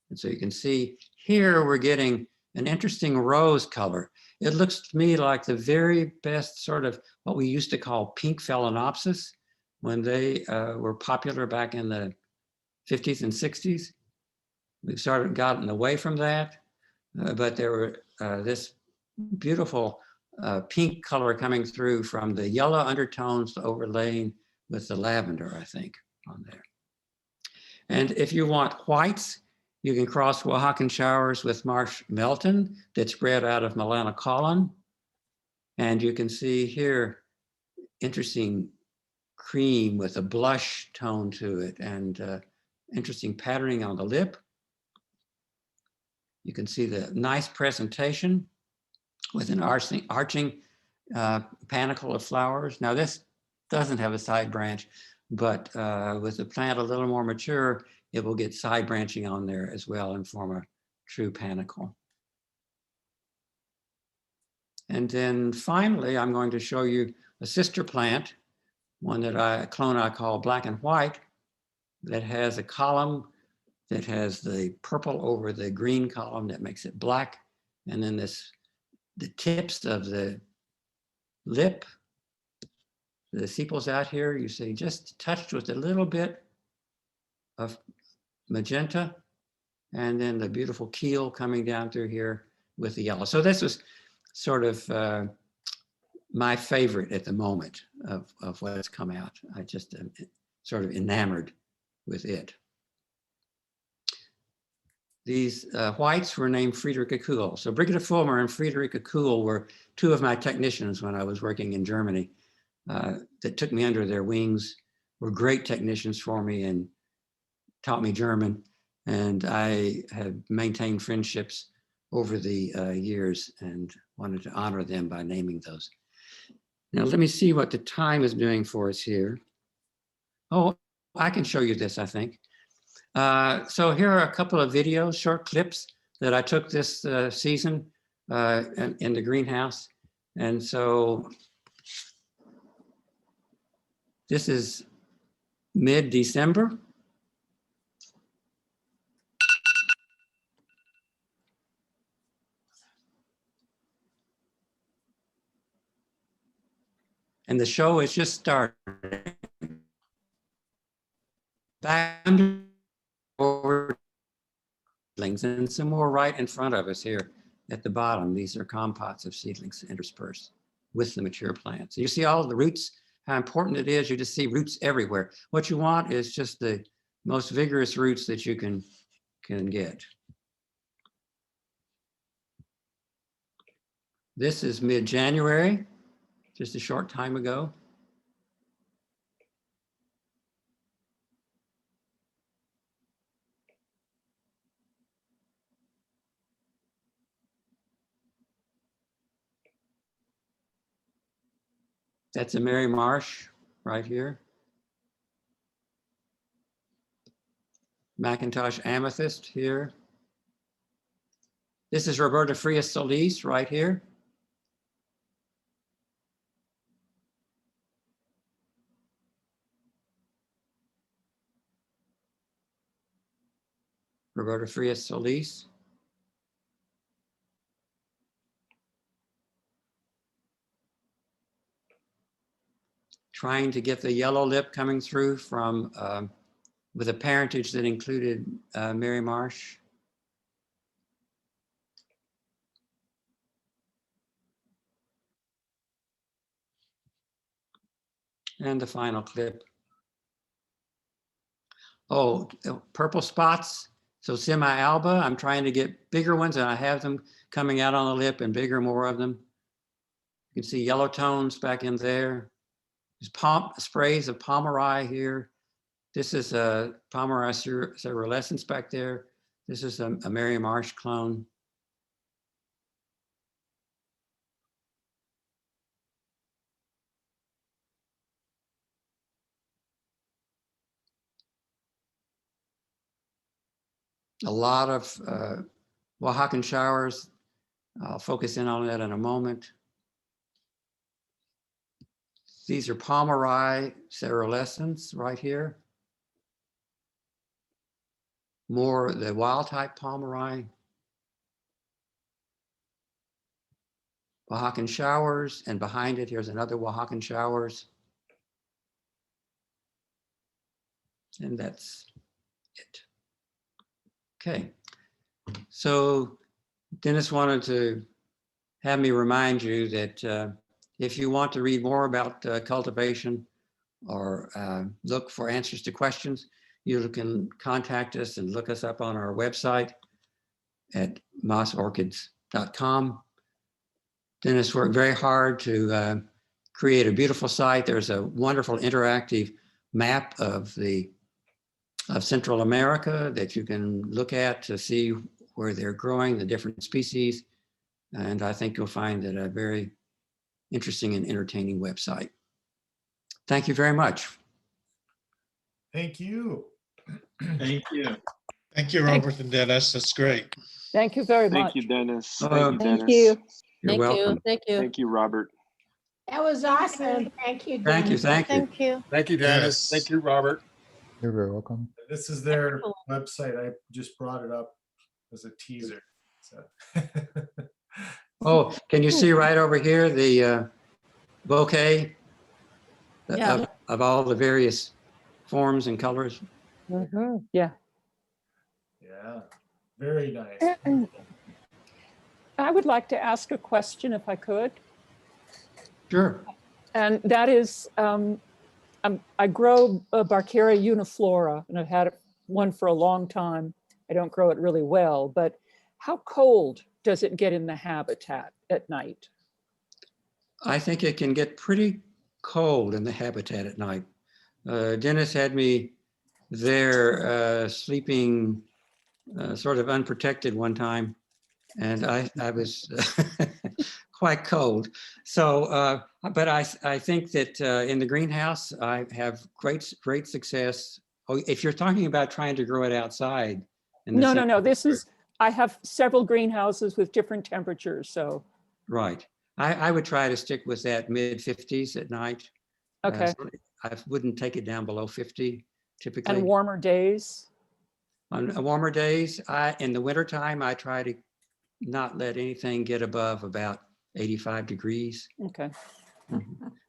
And so you can see here we're getting an interesting rose color. It looks to me like the very best sort of what we used to call pink Phalaenopsis when they were popular back in the 50s and 60s. We've sort of gotten away from that, but there were this beautiful pink color coming through from the yellow undertones overlaying with the lavender, I think, on there. And if you want whites, you can cross Oaxacan showers with Marsh Melton that's bred out of Milano Colin. And you can see here, interesting cream with a blush tone to it and interesting patterning on the lip. You can see the nice presentation with an arching panicle of flowers. Now this doesn't have a side branch, but with the plant a little more mature, it will get side branching on there as well and form a true panicle. And then finally, I'm going to show you a sister plant, a clone I call Black and White, that has a column that has the purple over the green column that makes it black. And then the tips of the lip, the sepals out here, you see just touched with a little bit of magenta, and then the beautiful keel coming down through here with the yellow. So this was sort of my favorite at the moment of what's come out. I just am sort of enamored with it. These whites were named Friederike Kuhl. So Brigitte Fulmer and Friederike Kuhl were two of my technicians when I was working in Germany that took me under their wings, were great technicians for me and taught me German. And I have maintained friendships over the years and wanted to honor them by naming those. Now, let me see what the time is doing for us here. Oh, I can show you this, I think. So here are a couple of videos, short clips that I took this season in the greenhouse. And so this is mid-December. And the show is just starting. Back over and some more right in front of us here at the bottom. These are compots of seedlings interspersed with the mature plants. You see all of the roots, how important it is. You just see roots everywhere. What you want is just the most vigorous roots that you can get. This is mid-January, just a short time ago. That's a Mary Marsh right here. Macintosh Amethyst here. This is Roberta Frias Solis right here. Roberta Frias Solis. Trying to get the yellow lip coming through from with a parentage that included Mary Marsh. And the final clip. Oh, purple spots. So semi-alba, I'm trying to get bigger ones and I have them coming out on the lip and bigger, more of them. You can see yellow tones back in there. There's sprays of Pomeroy here. This is a Pomeroy cerulescens back there. This is a Mary Marsh clone. A lot of Oaxacan showers. I'll focus in on that in a moment. These are Palmeri cerulescens right here. More the wild type Palmeri. Oaxacan showers, and behind it, here's another Oaxacan showers. And that's it. Okay. So Dennis wanted to have me remind you that if you want to read more about cultivation or look for answers to questions, you can contact us and look us up on our website at mossorchids.com. Dennis worked very hard to create a beautiful site. There's a wonderful interactive map of Central America that you can look at to see where they're growing, the different species. And I think you'll find that a very interesting and entertaining website. Thank you very much. Thank you. Thank you. Thank you, Robert and Dennis. That's great. Thank you very much. Thank you, Dennis. Uh, Thank you, Thank Dennis. you. You're Thank welcome. you. Thank you. Thank you, Robert. That was awesome. Thank you. Thank you. Dennis. Thank you. Thank you. Thank you, Dennis. Yes. Thank you, Robert. You're very welcome. This is their website. I just brought it up as a teaser. So. Oh, can you see right over here the bouquet Yeah. of all the various forms and colors? Yeah. Yeah, very nice. I would like to ask a question if I could. Sure. And that is, I grow a Barcaria uniflora, and I've had one for a long time. I don't grow it really well, but how cold does it get in the habitat at night? I think it can get pretty cold in the habitat at night. Dennis had me there sleeping sort of unprotected one time, and I was quite cold. So, but I think that in the greenhouse, I have great success. Oh, if you're talking about trying to grow it outside. No. This is, I have several greenhouses with different temperatures, so. Right. I would try to stick with that mid-50s at night. Okay. I wouldn't take it down below 50 typically. And warmer days? On warmer days, in the wintertime, I try to not let anything get above about 85 degrees. Okay.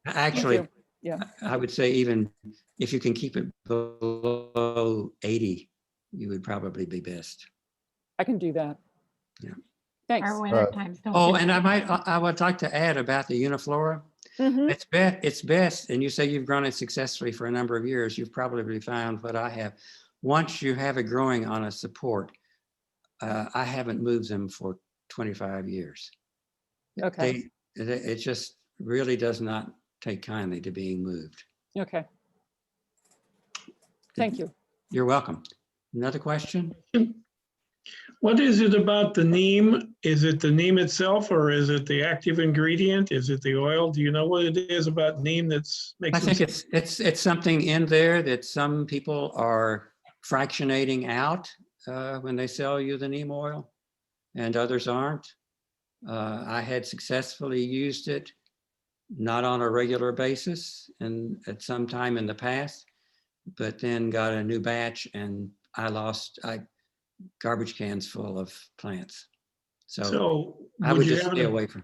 Actually, Yeah. I would say even if you can keep it below 80, you would probably be best. I can do that. Yeah. Thanks. Our winter times don't. Oh, get and that. I would like to add about the uniflora. Mhm. It's best, and you say you've grown it successfully for a number of years. You've probably found what I have. Once you have it growing on a support, I haven't moved them for 25 years. Okay. It just really does not take kindly to being moved. Okay. Thank you. You're welcome. Another question? What is it about the neem? Is it the neem itself, or is it the active ingredient? Is it the oil? Do you know what it is about neem that's makes I think it? it's something in there that some people are fractionating out when they sell you the neem oil, and others aren't. I had successfully used it, not on a regular basis, and at some time in the past, but then got a new batch, and I garbage cans full of plants. So I would just stay away from.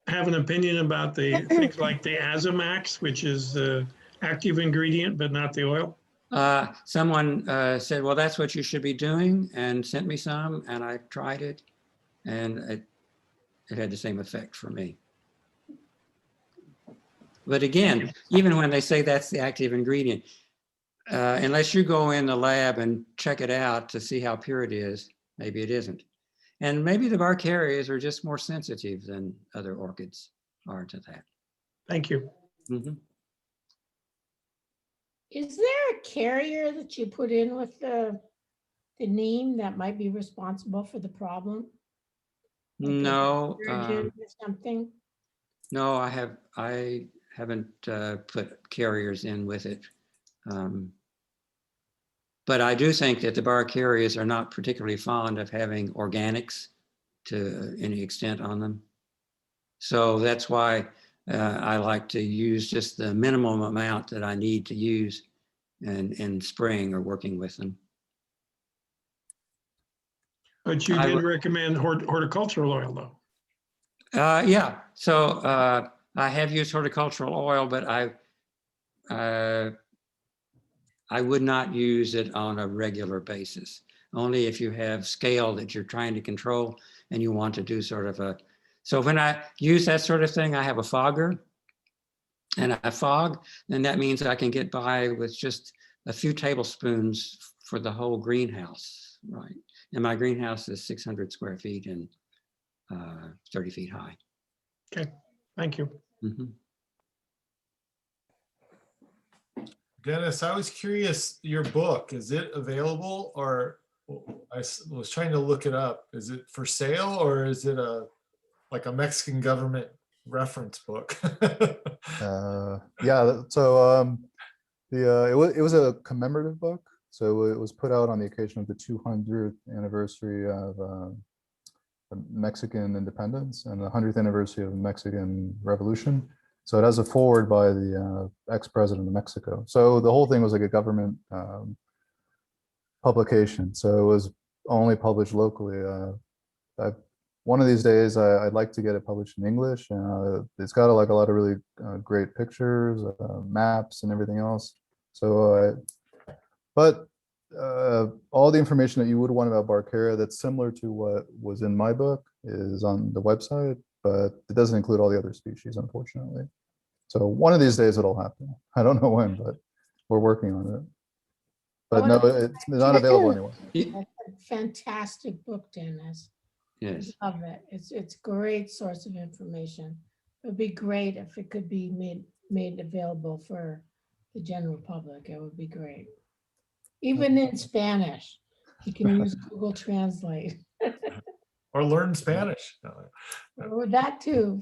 Have an opinion about the things like the Azamax, which is the active ingredient, but not the oil? Someone said, well, that's what you should be doing, and sent me some, and I tried it, and it had the same effect for me. But again, even when they say that's the active ingredient, unless you go in the lab and check it out to see how pure it is, maybe it isn't. And maybe the Barcarias are just more sensitive than other orchids are to that. Thank you. Mm-hmm. Is there a carrier that you put in with the neem that might be responsible for the problem? Like a No, detergent or something? no, I haven't put carriers in with it. But I do think that the Barcarias are not particularly fond of having organics to any extent on them. So that's why I like to use just the minimum amount that I need to use in spraying or working with them. But you I did would- recommend horticultural oil though. Yeah, so I have used horticultural oil, but I would not use it on a regular basis. Only if you have scale that you're trying to control and you want to do sort of a, so when I use that sort of thing, I have a fogger and I fog, and that means I can get by with just a few tablespoons for the whole greenhouse, right? And my greenhouse is 600 square feet and 30 feet high. Okay, thank you. Mhm. Dennis, I was curious, your book, is it available, or was trying to look it up. Is it for sale, or is it like a Mexican government reference book? Yeah, so it was a commemorative book. So it was put out on the occasion of the 200th anniversary of Mexican independence and the 100th anniversary of the Mexican Revolution. So it has a forward by the ex-president of Mexico. So the whole thing was like a government publication. So it was only published locally. One of these days, I'd like to get it published in English. It's got like a lot of really great pictures, maps, and everything else. So, but all the information that you would want about Barcaria that's similar to what was in my book is on the website, but it doesn't include all the other species, unfortunately. So one of these days it'll happen. I don't know when, but we're working on it. But no, it's not available anywhere. That's a fantastic book, Dennis. Yes. Love it. It's great source of information. It would be great if it could be made available for the general public. It would be great. Even in Spanish, you can use Google Translate. Or learn Spanish. Or that too.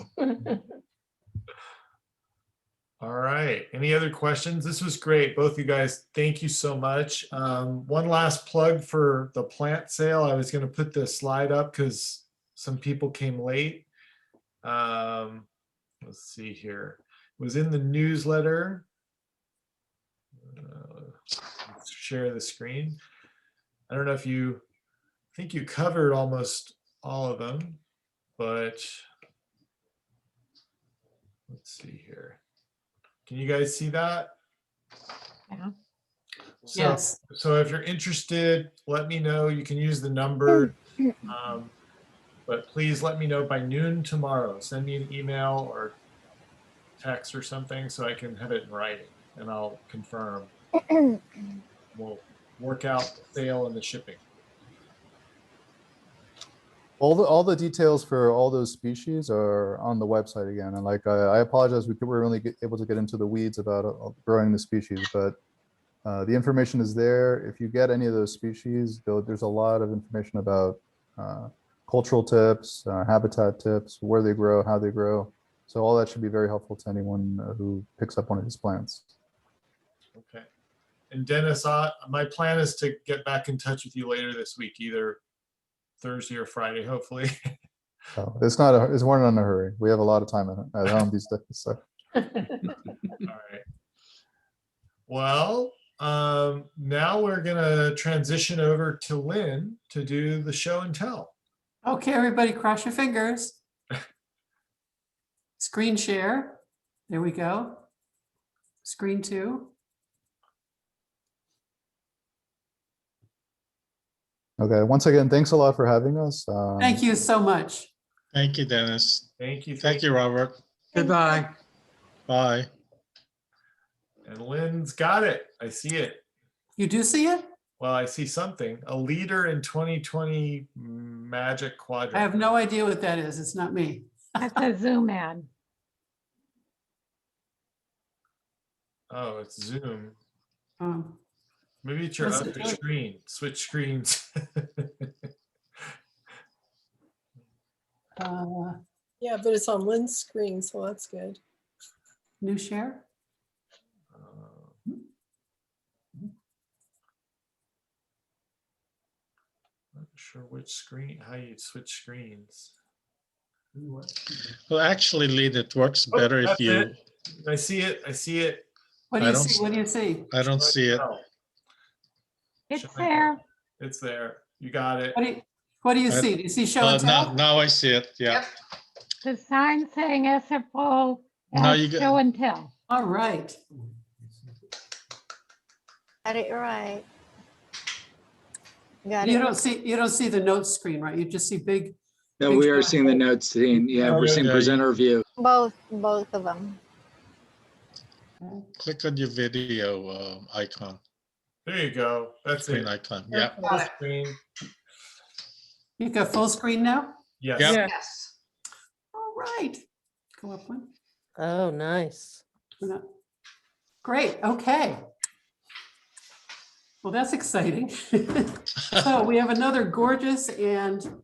All right. Any other questions? This was great. Both you guys, thank you so much. One last plug for the plant sale. I was going to put this slide up because some people came late. Let's see here. It was in the newsletter. Let's share the screen. I don't know if I think you covered almost all of them, but let's see here. Can you guys see that? Yeah. So if you're interested, let me know. You can use the number, but please let me know by noon tomorrow. Send me an email or text or something so I can have it in writing, and I'll confirm. We'll work out the sale and the shipping. All the details for all those species are on the website again. And like, I apologize, we were only able to get into the weeds about growing the species, but the information is there. If you get any of those species, there's a lot of information about cultural tips, habitat tips, where they grow, how they grow. So all that should be very helpful to anyone who picks up one of these plants. Okay. And Dennis, my plan is to get back in touch with you later this week, either Thursday or Friday, hopefully. So it's we're not in a hurry. We have a lot of time at home these days. So. All right. Well, now we're gonna transition over to Lynn to do the show and tell. Okay, everybody, cross your fingers. Screen share. There we go. Screen 2. Okay, once again, thanks a lot for having us. Thank you so much. Thank you, Dennis. Thank you. Thank you, Robert. Goodbye. Bye. And Lynn's got it. I see it. You do see it? Well, I see something. A leader in 2020 Magic Quadrant. I have no idea what that is. It's not me. That's a Zoom ad. Oh, it's Zoom. Um, Maybe it's your What's other it doing? screen. Switch screens. Yeah, but it's on Lynn's screen, so that's good. New share? Not sure which screen, how you switch screens. Well, actually, Lynn, it works better if That's you, it. I see it. I see it. What do I you don't see? What do you see? I don't see it. It's Showing there. It's there. You got it. What do you I- see? Do you see show and Now, tell? now I see it, yeah. The sign saying SFO Now as you got- show and tell. All right. Got it right. Got You it. don't see the notes screen, right? You just see big. No, big we are shot. seeing the notes scene. Yeah, we're seeing Yeah, presenter view. Both of them. Click on your video icon, There you go. That's screen it. icon, yeah. Full screen. You got full screen now? Yes. Yep. Yes. All right. Go up one. Oh, nice. We're not- Great, okay. Well, that's exciting. So we have another gorgeous and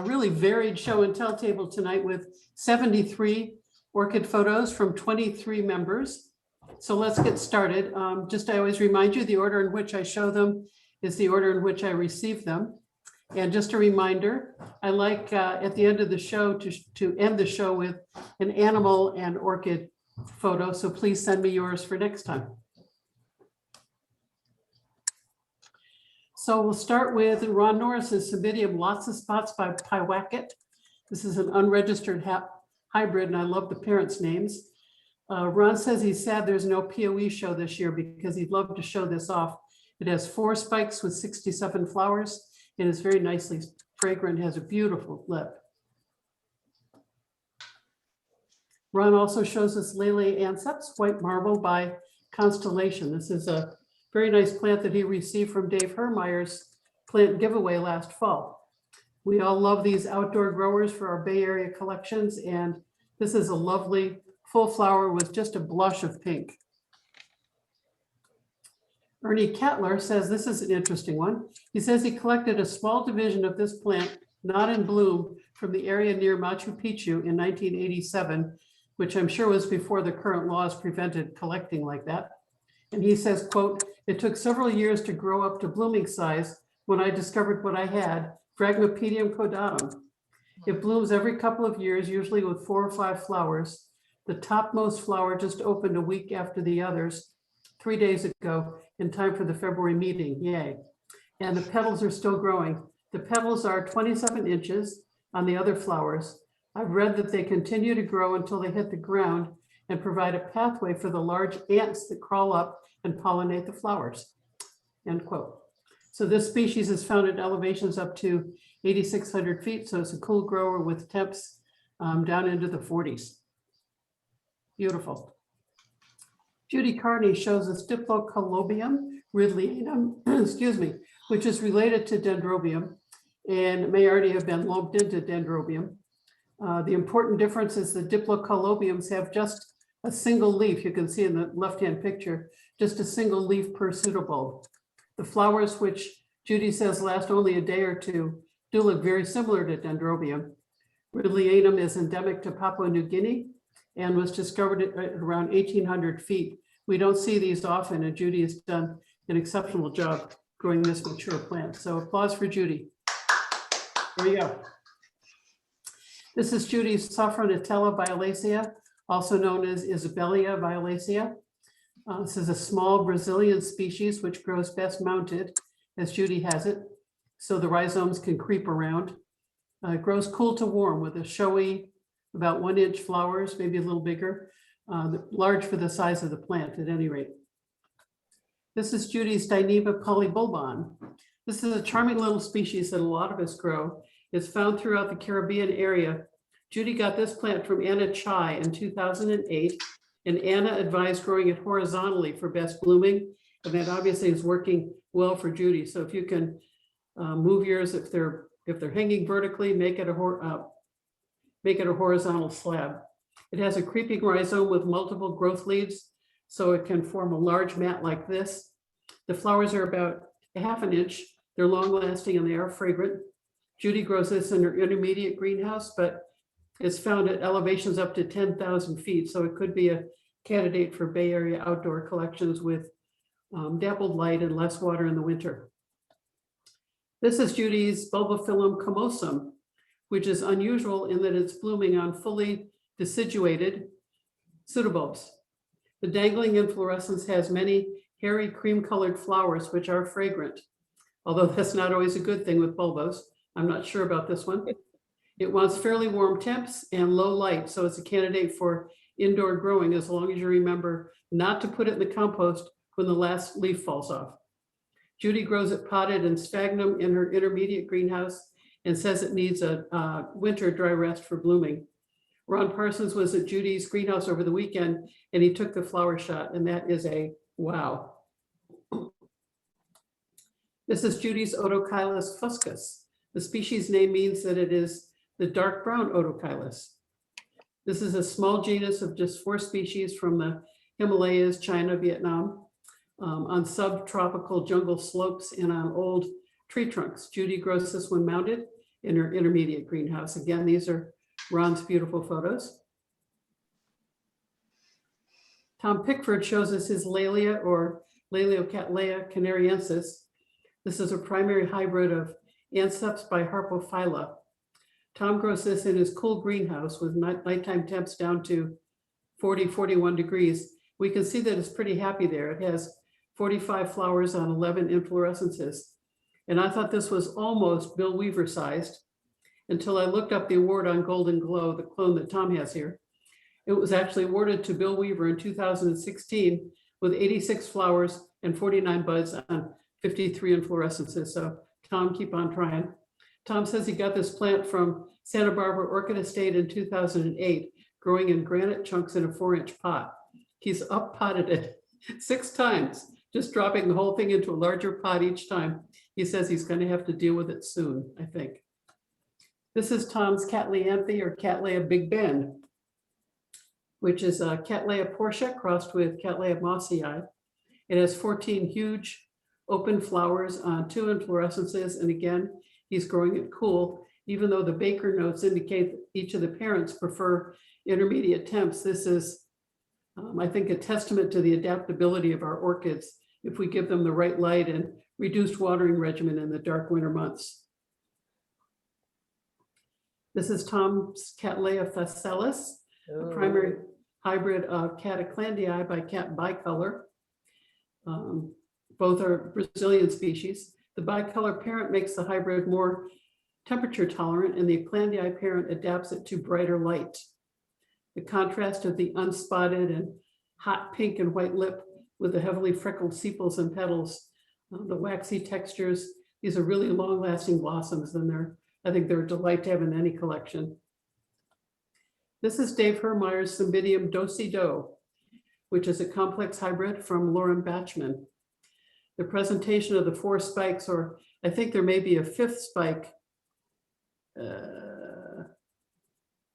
really varied show and tell table tonight with 73 orchid photos from 23 members. So let's get started. Just I always remind you, the order in which I show them is the order in which I receive them. And just a reminder, I like at the end of the show to end the show with an animal and orchid photo. So please send me yours for next time. So we'll start with Ron Norris's Cymbidium, lots of spots by Pyewacket. This is an unregistered hybrid, and I love the parents' names. Ron says he's sad there's no POE show this year because he'd love to show this off. It has 4 spikes with 67 flowers. It is very nicely fragrant, has a beautiful lip. Ron also shows us Lelia anceps, white marble by Constellation. This is a very nice plant that he received from Dave Hermeyer's plant giveaway last fall. We all love these outdoor growers for our Bay Area collections, and this is a lovely full flower with just a blush of pink. Ernie Kettler says this is an interesting one. He says he collected a small division of this plant, not in bloom, from the area near Machu Picchu in 1987, which I'm sure was before the current laws prevented collecting like that. And he says, quote, "It took several years to grow up to blooming size when I discovered what I had, Fragmapedium caudatum. It blooms every couple of years, usually with 4 or 5 flowers. The topmost flower just opened a week after the others, 3 days ago, in time for the February meeting, yay. And the petals are still growing. The petals are 27 inches on the other flowers. I've read that they continue to grow until they hit the ground and provide a pathway for the large ants that crawl up and pollinate the flowers," end quote. So this species is found at elevations up to 8,600 feet. So it's a cool grower with temps down into the 40s. Beautiful. Judy Carney shows us Diplocolobium ridleyanum, excuse me, which is related to Dendrobium and may already have been lumped into Dendrobium. The important difference is the Diplocolobiums have just a single leaf. You can see in the left-hand picture, just a single leaf per pseudobulb. The flowers, which Judy says last only a day or two, do look very similar to Dendrobium. Ridleyanum is endemic to Papua New Guinea and was discovered at around 1,800 feet. We don't see these often, and Judy has done an exceptional job growing this mature plant. So applause for Judy. There you go. This is Judy's Sophroniatella violacea, also known as Isabella Violasia. This is a small Brazilian species which grows best mounted, as Judy has it, so the rhizomes can creep around. It grows cool to warm with a showy, about 1 inch flowers, maybe a little bigger, large for the size of the plant at any rate. This is Judy's Dyneema polybulban. This is a charming little species that a lot of us grow. It's found throughout the Caribbean area. Judy got this plant from Anna Chai in 2008, and Anna advised growing it horizontally for best blooming, and that obviously is working well for Judy. So if you can move yours, if they're hanging vertically, make it a horizontal slab. It has a creeping rhizome with multiple growth leads, so it can form a large mat like this. The flowers are about 1/2 inch. They're long lasting and they are fragrant. Judy grows this in her intermediate greenhouse, but it's found at elevations up to 10,000 feet. So it could be a candidate for Bay Area outdoor collections with dappled light and less water in the winter. This is Judy's Bulbophyllum comosum, which is unusual in that it's blooming on fully deciduated pseudobulbs. The dangling inflorescence has many hairy cream-colored flowers, which are fragrant. Although that's not always a good thing with bulbos. I'm not sure about this one. It wants fairly warm temps and low light, so it's a candidate for indoor growing as long as you remember not to put it in the compost when the last leaf falls off. Judy grows it potted in sphagnum in her intermediate greenhouse and says it needs a winter dry rest for blooming. Ron Parsons was at Judy's greenhouse over the weekend and he took the flower shot, and that is a wow. This is Judy's Odochilus fuscus. The species name means that it is the dark brown Odochilus. This is a small genus of just 4 species from the Himalayas, China, Vietnam, on subtropical jungle slopes and on old tree trunks. Judy grows this one mounted in her intermediate greenhouse. Again, these are Ron's beautiful photos. Tom Pickford shows us his Laelia or Leocatlia Canariensis. This is a primary hybrid of Anceps by Harpophylla. Tom grows this in his cool greenhouse with nighttime temps down to 40, 41 degrees. We can see that it's pretty happy there. It has 45 flowers on 11 inflorescences. And I thought this was almost Bill Weaver sized until I looked up the award on Golden Glow, the clone that Tom has here. It was actually awarded to Bill Weaver in 2016 with 86 flowers and 49 buds on 53 inflorescences. So Tom, keep on trying. Tom says he got this plant from Santa Barbara Orchid Estate in 2008, growing in granite chunks in a 4-inch pot. He's up potted it 6 times, just dropping the whole thing into a larger pot each time. He says he's going to have to deal with it soon, I think. This is Tom's Catleanthe or Cattleya Big Bend, which is a Cattleya Portia crossed with Cattleya Mossii. It has 14 huge open flowers on 2 inflorescences. And again, he's growing it cool, even though the Baker notes indicate that each of the parents prefer intermediate temps. This is, I think, a testament to the adaptability of our orchids if we give them the right light and reduced watering regimen in the dark winter months. This is Tom's Cattleya phacelis, a primary hybrid of Cataclandii by Cat Bicolor. Both are Brazilian species. The bicolor parent makes the hybrid more temperature tolerant, and the Aclandii parent adapts it to brighter light. The contrast of the unspotted and hot pink and white lip with the heavily freckled sepals and petals, the waxy textures, these are really long-lasting blossoms, and I think they're a delight to have in any collection. This is Dave Hermeyer's Cymbidium do-si-do, which is a complex hybrid from Lauren Batchman. The presentation of the 4 spikes, or I think there may be a 5th spike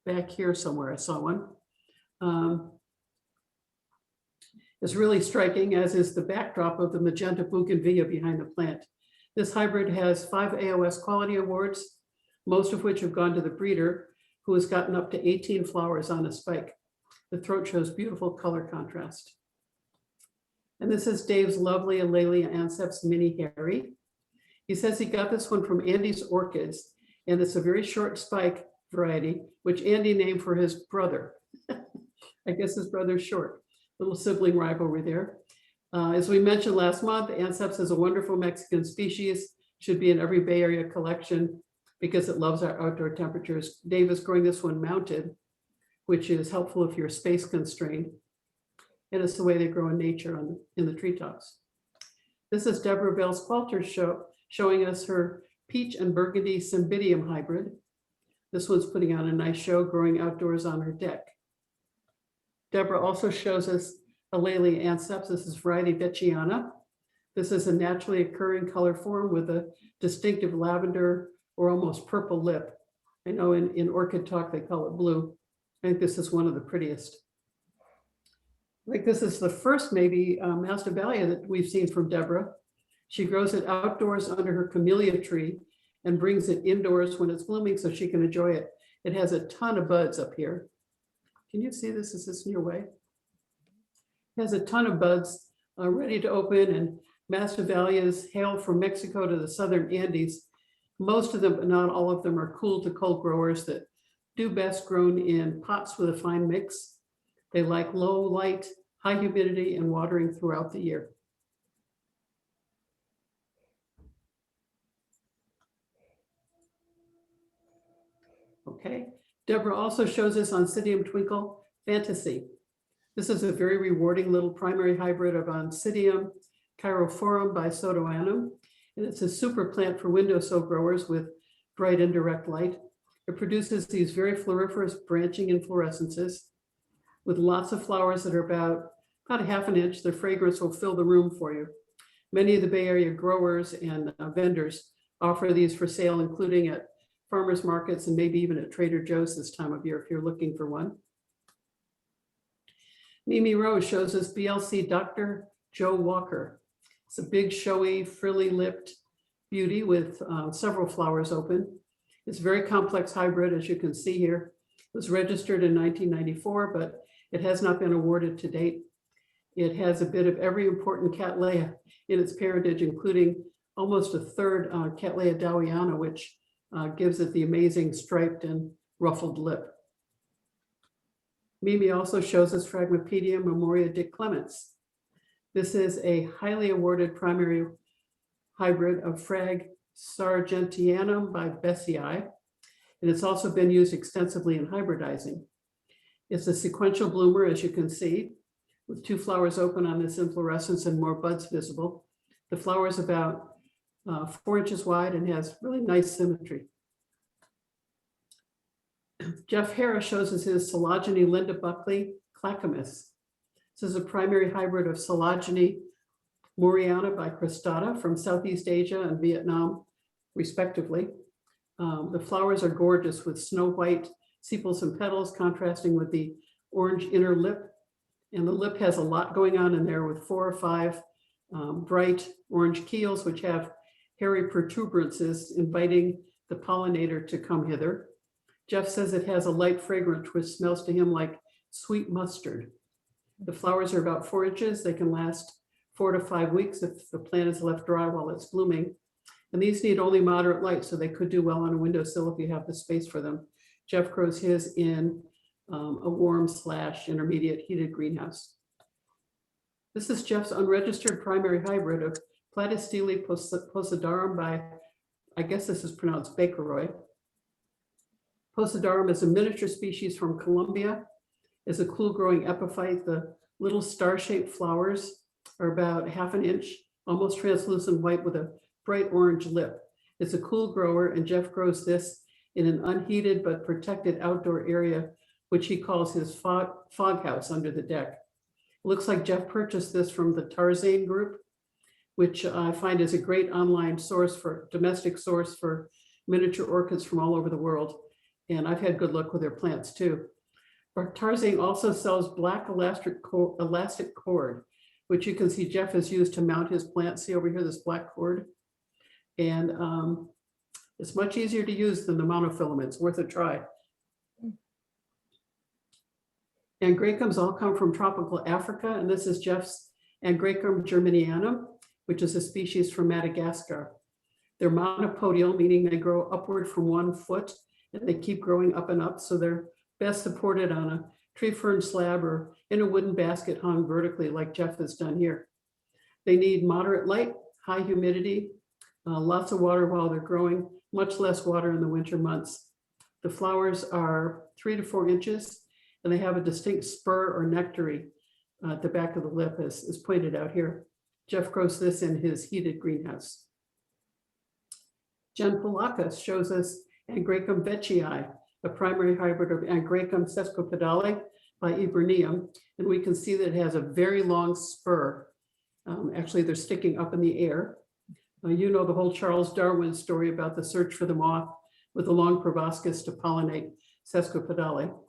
back here somewhere, I saw one, is really striking, as is the backdrop of the magenta bougainvillea behind the plant. This hybrid has 5 AOS quality awards, most of which have gone to the breeder, who has gotten up to 18 flowers on a spike. The throat shows beautiful color contrast. And this is Dave's lovely Alelia anceps mini hairy. He says he got this one from Andy's Orchids, and it's a very short spike variety, which Andy named for his brother. I guess his brother's short, little sibling rivalry there. As we mentioned last month, anceps is a wonderful Mexican species, should be in every Bay Area collection because it loves our outdoor temperatures. Dave is growing this one mounted, which is helpful if you're space constrained. And it's the way they grow in nature in the treetops. This is Deborah Vels-Qualter's showing us her peach and burgundy Cymbidium hybrid. This one's putting on a nice show, growing outdoors on her deck. Deborah also shows us Alelia anceps. This is variety Vecchiana. This is a naturally occurring color form with a distinctive lavender or almost purple lip. I know in orchid talk they call it blue. I think this is one of the prettiest. I think this is the first maybe Masdevallia that we've seen from Deborah. She grows it outdoors under her camellia tree and brings it indoors when it's blooming so she can enjoy it. It has a ton of buds up here. Can you see this? Is this in your way? It has a ton of buds ready to open, and Masdevallias hail from Mexico to the southern Andes. Most of them, but not all of them, are cool to cold growers that do best grown in pots with a fine mix. They like low light, high humidity, and watering throughout the year. Okay, Deborah also shows us Oncidium Twinkle Fantasy. This is a very rewarding little primary hybrid of Oncidium Chirophorum bisodoanum, and it's a super plant for windowsill growers with bright and direct light. It produces these very floriferous branching inflorescences with lots of flowers that are about a half an inch. Their fragrance will fill the room for you. Many of the Bay Area growers and vendors offer these for sale, including at farmers markets and maybe even at Trader Joe's this time of year if you're looking for one. Mimi Rose shows us BLC Dr. Joe Walker. It's a big, showy, frilly-lipped beauty with several flowers open. It's a very complex hybrid, as you can see here. It was registered in 1994, but it has not been awarded to date. It has a bit of every important Cattleya in its parentage, including almost a third Cattleya dowiana, which gives it the amazing striped and ruffled lip. Mimi also shows us Fragmapedium Memoria Dick Clements. This is a highly awarded primary hybrid of Frag sargentianum by Bessii, and it's also been used extensively in hybridizing. It's a sequential bloomer, as you can see, with 2 flowers open on this inflorescence and more buds visible. The flower is about 4 inches wide and has really nice symmetry. Jeff Harris shows us his Celogeny Linda Buckley Clackamus. This is a primary hybrid of Celogeny Moriana by Cristata from Southeast Asia and Vietnam, respectively. The flowers are gorgeous with snow white sepals and petals contrasting with the orange inner lip. And the lip has a lot going on in there with 4 or 5 bright orange keels, which have hairy protuberances inviting the pollinator to come hither. Jeff says it has a light fragrance which smells to him like sweet mustard. The flowers are about 4 inches. They can last 4 to 5 weeks if the plant is left dry while it's blooming. And these need only moderate light, so they could do well on a windowsill if you have the space for them. Jeff grows his in a warm/intermediate heated greenhouse. This is Jeff's unregistered primary hybrid of Platystele posidarum by, I guess this is pronounced Bakeroy. Posidarum is a miniature species from Colombia. It's a cool growing epiphyte. The little star-shaped flowers are about half an inch, almost translucent white with a bright orange lip. It's a cool grower, and Jeff grows this in an unheated but protected outdoor area, which he calls his fog house under the deck. It looks like Jeff purchased this from the Tarzane group, which I find is a great online source for domestic source for miniature orchids from all over the world. And I've had good luck with their plants too. Tarzane also sells black elastic cord, which you can see Jeff has used to mount his plants. See over here, this black cord. And it's much easier to use than the monofilament. It's worth a try. Angraecums all come from tropical Africa, and this is Jeff's Angraecum germanianum, which is a species from Madagascar. They're monopodial, meaning they grow upward from 1 foot, and they keep growing up and up, so they're best supported on a tree fern slab or in a wooden basket hung vertically like Jeff has done here. They need moderate light, high humidity, lots of water while they're growing, much less water in the winter months. The flowers are 3 to 4 inches, and they have a distinct spur or nectary at the back of the lip, as is pointed out here. Jeff grows this in his heated greenhouse. Jen Polakis shows us Angraecum veitchii, a primary hybrid of Angraecum sesquipedale by Eberneum, and we can see that it has a very long spur. Actually, they're sticking up in the air. You know the whole Charles Darwin story about the search for the moth with the long proboscis to pollinate sesquipedale.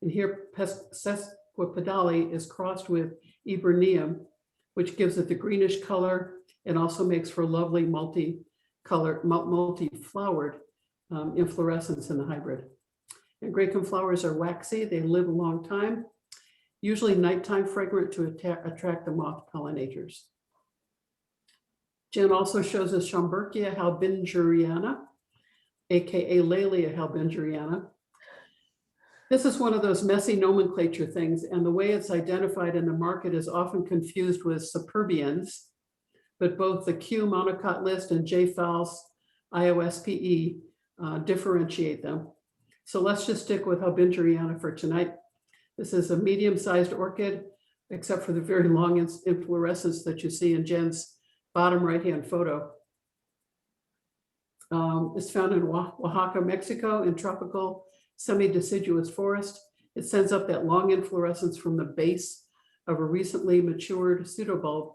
And here sesquipedale is crossed with Eberneum, which gives it the greenish color and also makes for lovely multi-flowered inflorescence in the hybrid. Angraecum flowers are waxy. They live a long time, usually nighttime fragrant to attract the moth pollinators. Jen also shows us Schomburgkia halbingeriana. AKA Laelia halbingeriana. This is one of those messy nomenclature things, and the way it's identified in the market is often confused with superbians, but both the Q monocot list and J. Phallus IOSPE differentiate them. So let's just stick with halbingeriana for tonight. This is a medium-sized orchid, except for the very long inflorescence that you see in Jen's bottom right-hand photo. It's found in Oaxaca, Mexico, in tropical semi-deciduous forest. It sends up that long inflorescence from the base of a recently matured pseudobulb.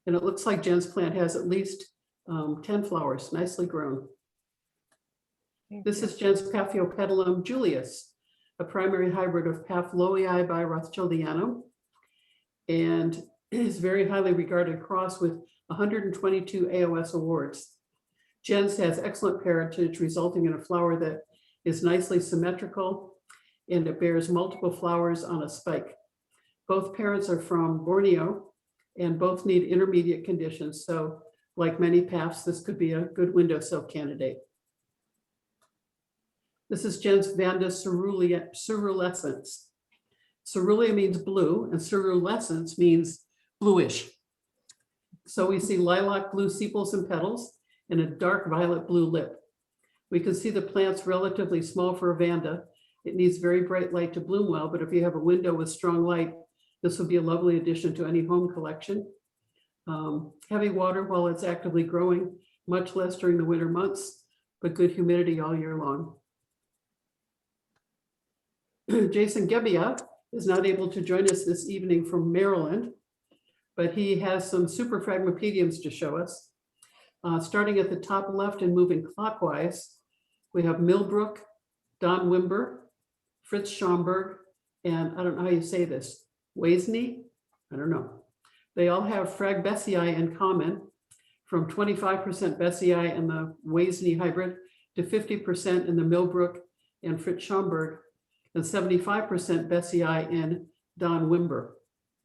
And it looks like Jen's plant has at least 10 flowers, nicely grown. This is Jen's Paphiopedilum Julius, a primary hybrid of Paphloi by Rothschildianum, and is very highly regarded cross with 122 AOS awards. Jen's has excellent parentage, resulting in a flower that is nicely symmetrical, and it bears multiple flowers on a spike. Both parents are from Borneo, and both need intermediate conditions. So like many paths, this could be a good windowsill candidate. This is Jen's Vanda cerulescens. Cerulean means blue, and cerulescence means bluish. So we see lilac blue sepals and petals and a dark violet blue lip. We can see the plant's relatively small for a Vanda. It needs very bright light to bloom well, but if you have a window with strong light, this would be a lovely addition to any home collection. Heavy water while it's actively growing, much less during the winter months, but good humidity all year long. Jason Gebbia is not able to join us this evening from Maryland, but he has some super Fragmapediums to show us. Starting at the top left and moving clockwise, we have Millbrook, Don Wimber, Fritz Schomburg, and I don't know how you say this, Wasney? I don't know. They all have Fragbesii in common, from 25% Besii in the Wasney hybrid to 50% in the Millbrook and Fritz Schomburg, and 75% Besii in Don Wimber.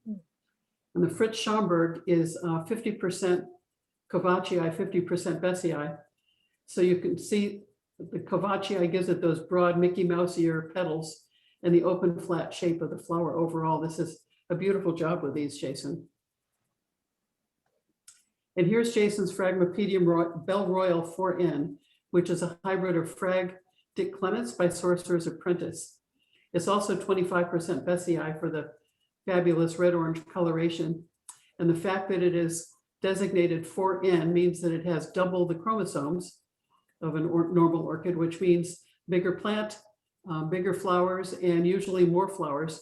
And the Fritz Schomburg is 50% Covacii, 50% Besii. So you can see the Covacii gives it those broad Mickey Mouse ear petals and the open flat shape of the flower overall. This is a beautiful job with these, Jason. And here's Jason's Fragmapedium Belle Royal 4N, which is a hybrid of Frag Dick Clements by Sorcerer's Apprentice. It's also 25% Besii for the fabulous red-orange coloration. And the fact that it is designated 4N means that it has double the chromosomes of a normal orchid, which means bigger plant, bigger flowers, and usually more flowers.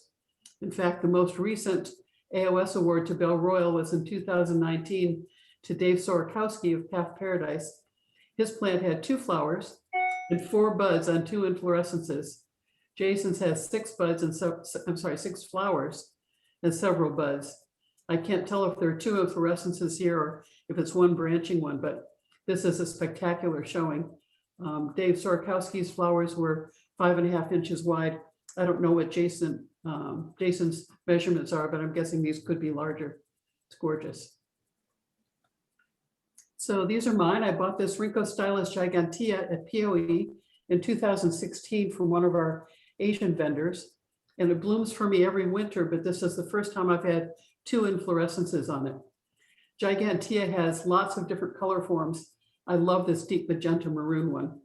In fact, the most recent AOS award to Belle Royal was in 2019 to Dave Sorokowski of Path Paradise. His plant had 2 flowers and 4 buds on 2 inflorescences. Jason's has 6 buds and 6 flowers and several buds. I can't tell if there are 2 inflorescences here or if it's one branching one, but this is a spectacular showing. Dave Sorokowski's flowers were 5.5 inches wide. I don't know what Jason's measurements are, but I'm guessing these could be larger. It's gorgeous. So these are mine. I bought this Rhynkostylus gigantea at POE in 2016 from one of our Asian vendors. And it blooms for me every winter, but this is the first time I've had 2 inflorescences on it. Gigantea has lots of different color forms. I love this deep magenta maroon one.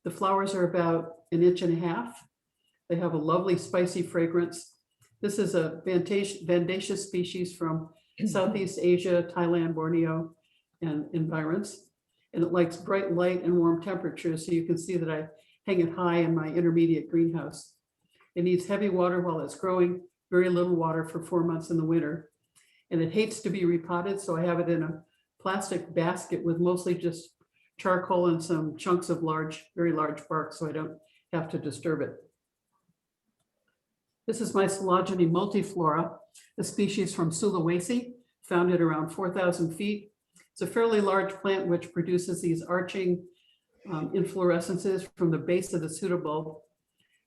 The flowers are about 1.5 inches. They have a lovely spicy fragrance. This is a Vandaceous species from Southeast Asia, Thailand, Borneo, and environs. And it likes bright light and warm temperatures. So you can see that I hang it high in my intermediate greenhouse. It needs heavy water while it's growing, very little water for 4 months in the winter. And it hates to be repotted, so I have it in a plastic basket with mostly just charcoal and some chunks of very large bark, so I don't have to disturb it. This is my Celogeny Multiflora, a species from Sulawesi, found at around 4,000 feet. It's a fairly large plant which produces these arching inflorescences from the base of the pseudobulb.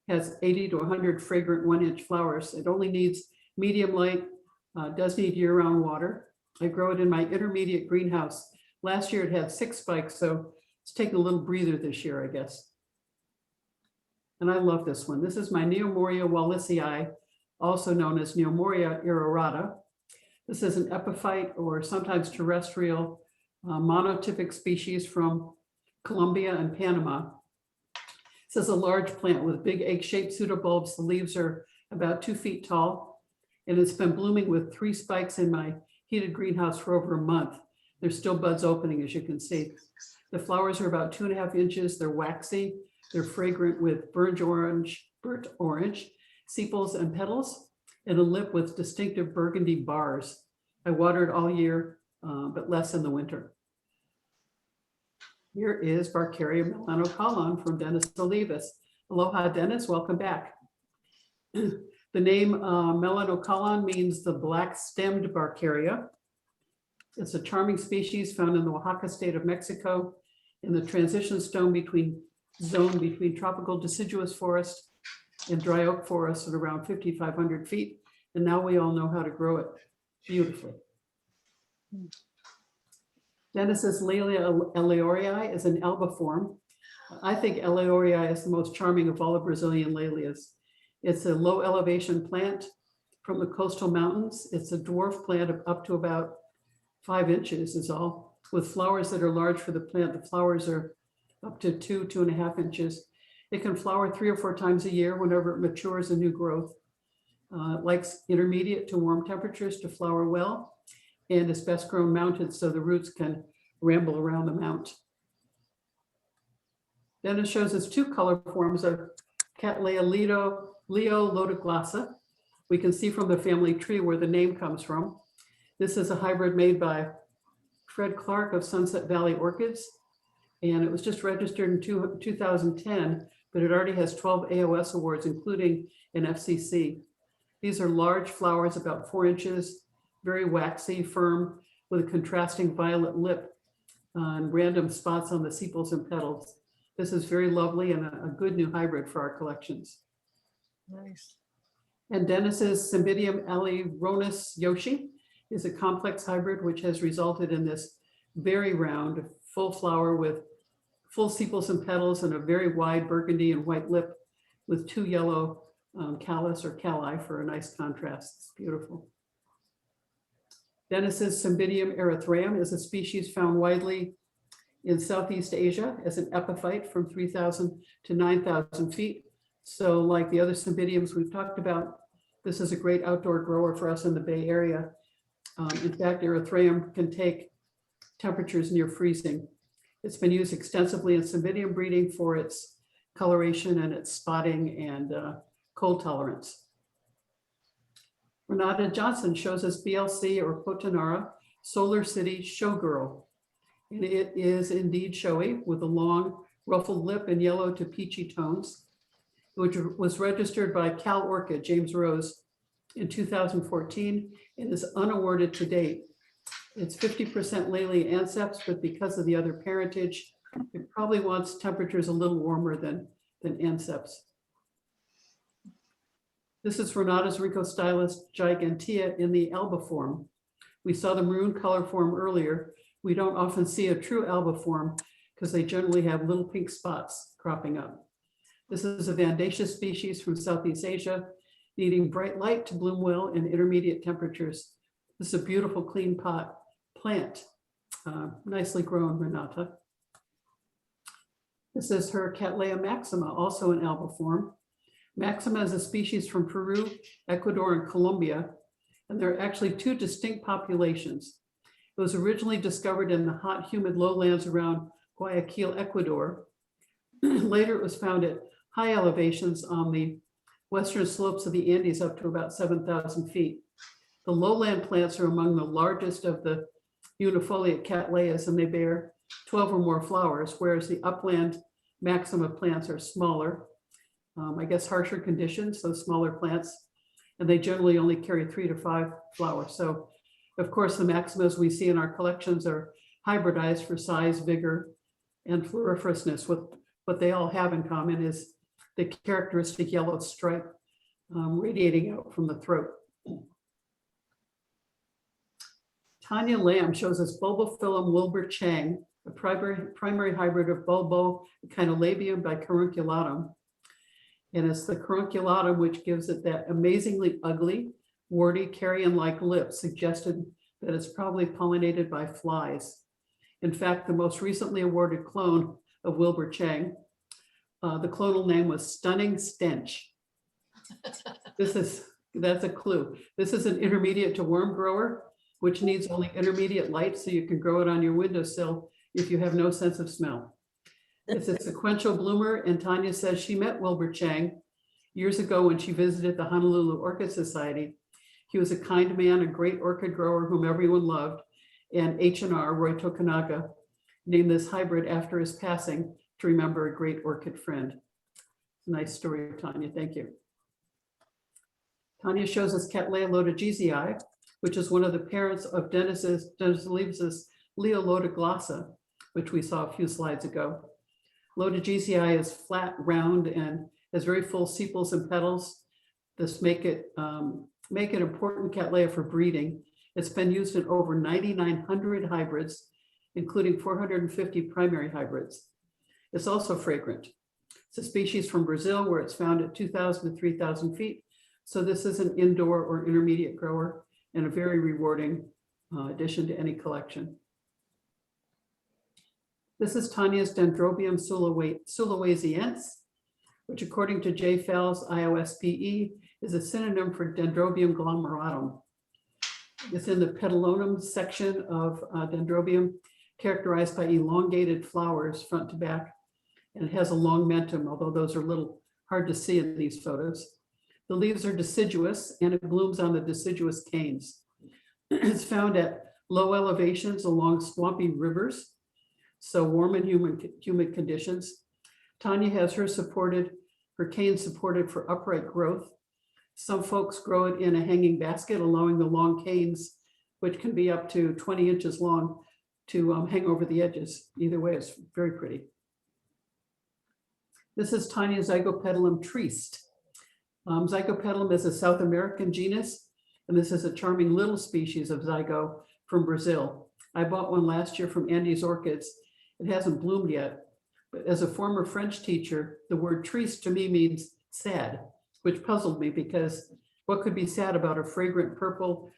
Has 80 to 100 fragrant 1-inch flowers. It only needs medium light, does need year-round water. I grow it in my intermediate greenhouse. Last year it had 6 spikes, so it's taken a little breather this year, I guess. And I love this one. This is my Neomoria Wallacei, also known as Neomoria Erata. This is an epiphyte or sometimes terrestrial monotypic species from Colombia and Panama. This is a large plant with big egg-shaped pseudobulbs. The leaves are about 2 feet tall, and it's been blooming with 3 spikes in my heated greenhouse for over a month. There's still buds opening, as you can see. The flowers are about 2.5 inches. They're waxy. They're fragrant with burnt orange, sepals and petals, and a lip with distinctive burgundy bars. I water it all year, but less in the winter. Here is Barcaria Milano Colin from Dennis Olivas. Aloha, Dennis, welcome back. The name Milano Colin means the black-stemmed Barcaria. It's a charming species found in the Oaxaca state of Mexico in the transition zone between tropical deciduous forest and dry oak forest at around 5,500 feet. And now we all know how to grow it beautifully. Dennis's Laelia eleorii is an albiform. I think eleorii is the most charming of all the Brazilian Laelias. It's a low elevation plant from the coastal mountains. It's a dwarf plant of up to about 5 inches is all, with flowers that are large for the plant. The flowers are up to 2.5 inches. It can flower 3 or 4 times a year whenever it matures a new growth. It likes intermediate to warm temperatures to flower well, and is best grown mounted so the roots can ramble around the mount. Then it shows us 2 color forms of Catalyto, Leo Lodoglasa. We can see from the family tree where the name comes from. This is a hybrid made by Fred Clark of Sunset Valley Orchids, and it was just registered in 2010, but it already has 12 AOS awards, including an FCC. These are large flowers, about 4 inches, very waxy, firm, with a contrasting violet lip and random spots on the sepals and petals. This is very lovely and a good new hybrid for our collections. Nice. And Dennis's Cymbidium Arithram Yoshi is a complex hybrid, which has resulted in this very round, full flower with full sepals and petals and a very wide burgundy and white lip with 2 yellow callus or calli for a nice contrast. It's beautiful. Dennis's Cymbidium Arithram is a species found widely in Southeast Asia as an epiphyte from 3,000 to 9,000 feet. So like the other Cymbidiums we've talked about, this is a great outdoor grower for us in the Bay Area. In fact, Erythraeum can take temperatures near freezing. It's been used extensively in Cymbidium breeding for its coloration and its spotting and cold tolerance. Renata Johnson shows us BLC or Potanara Solar City Showgirl. And it is indeed showy with a long ruffled lip and yellow to peachy tones, which was registered by Cal Orchid, James Rose, in 2014 and is unawarded to date. It's 50% Laelia anceps, but because of the other parentage, it probably wants temperatures a little warmer than anceps. This is Renata's Ricostylus gigantea in the albiform. We saw the maroon color form earlier. We don't often see a true albiform because they generally have little pink spots cropping up. This is a Vandaceous species from Southeast Asia, needing bright light to bloom well in intermediate temperatures. This is a beautiful clean pot plant, nicely grown, Renata. This is her Cattleya maxima, also an albiform. Maxima is a species from Peru, Ecuador, and Colombia, and there are actually 2 distinct populations. It was originally discovered in the hot, humid lowlands around Guayaquil, Ecuador. Later, it was found at high elevations on the western slopes of the Andes up to about 7,000 feet. The lowland plants are among the largest of the unifoliate Cattleyas, and they bear 12 or more flowers, whereas the upland maxima plants are smaller. I guess harsher conditions, so smaller plants, and they generally only carry 3 to 5 flowers. So, of course, the maximas we see in our collections are hybridized for size, vigor, and floriferousness. What they all have in common is the characteristic yellow stripe radiating out from the throat. Tanya Lamb shows us Bulbophyllum Wilbur Chang, a primary hybrid of Bulbo Echinolabium bicarunculatum. And it's the carunculatum which gives it that amazingly ugly, warty, carrion-like lip, suggested that it's probably pollinated by flies. In fact, the most recently awarded clone of Wilbur Chang, the clonal name was Stunning Stench. That's a clue. This is an intermediate to worm grower, which needs only intermediate light so you can grow it on your windowsill if you have no sense of smell. It's a sequential bloomer, and Tanya says she met Wilbur Chang years ago when she visited the Honolulu Orchid Society. He was a kind man, a great orchid grower whom everyone loved, and H&R, Roy Tokunaga, named this hybrid after his passing to remember a great orchid friend. Nice story, Tanya, thank you. Tanya shows us Cattleya lodoglasa, which is one of the parents of Dennis's Leo Lodoglasa, which we saw a few slides ago. Lodoglasa is flat, round, and has very full sepals and petals. This make it important Cattleya for breeding. It's been used in over 9,900 hybrids, including 450 primary hybrids. It's also fragrant. It's a species from Brazil where it's found at 2,000 to 3,000 feet. So this is an indoor or intermediate grower and a very rewarding addition to any collection. This is Tanya's Dendrobium sulawesiense, which according to J. Fell's IOSPE is a synonym for Dendrobium glomeratum. It's in the petalonum section of Dendrobium, characterized by elongated flowers front to back, and it has a long mentum, although those are a little hard to see in these photos. The leaves are deciduous, and it blooms on the deciduous canes. It's found at low elevations along swampy rivers, so warm and humid conditions. Tanya has her canes supported for upright growth. Some folks grow it in a hanging basket, allowing the long canes, which can be up to 20 inches long, to hang over the edges. Either way, it's very pretty. This is Tanya Zygopetalum triste. Zygopetalum is a South American genus, and this is a charming little species of zygo from Brazil. I bought one last year from Andy's Orchids. It hasn't bloomed yet, but as a former French teacher, the word triste to me means sad, which puzzled me because what could be sad about a fragrant purple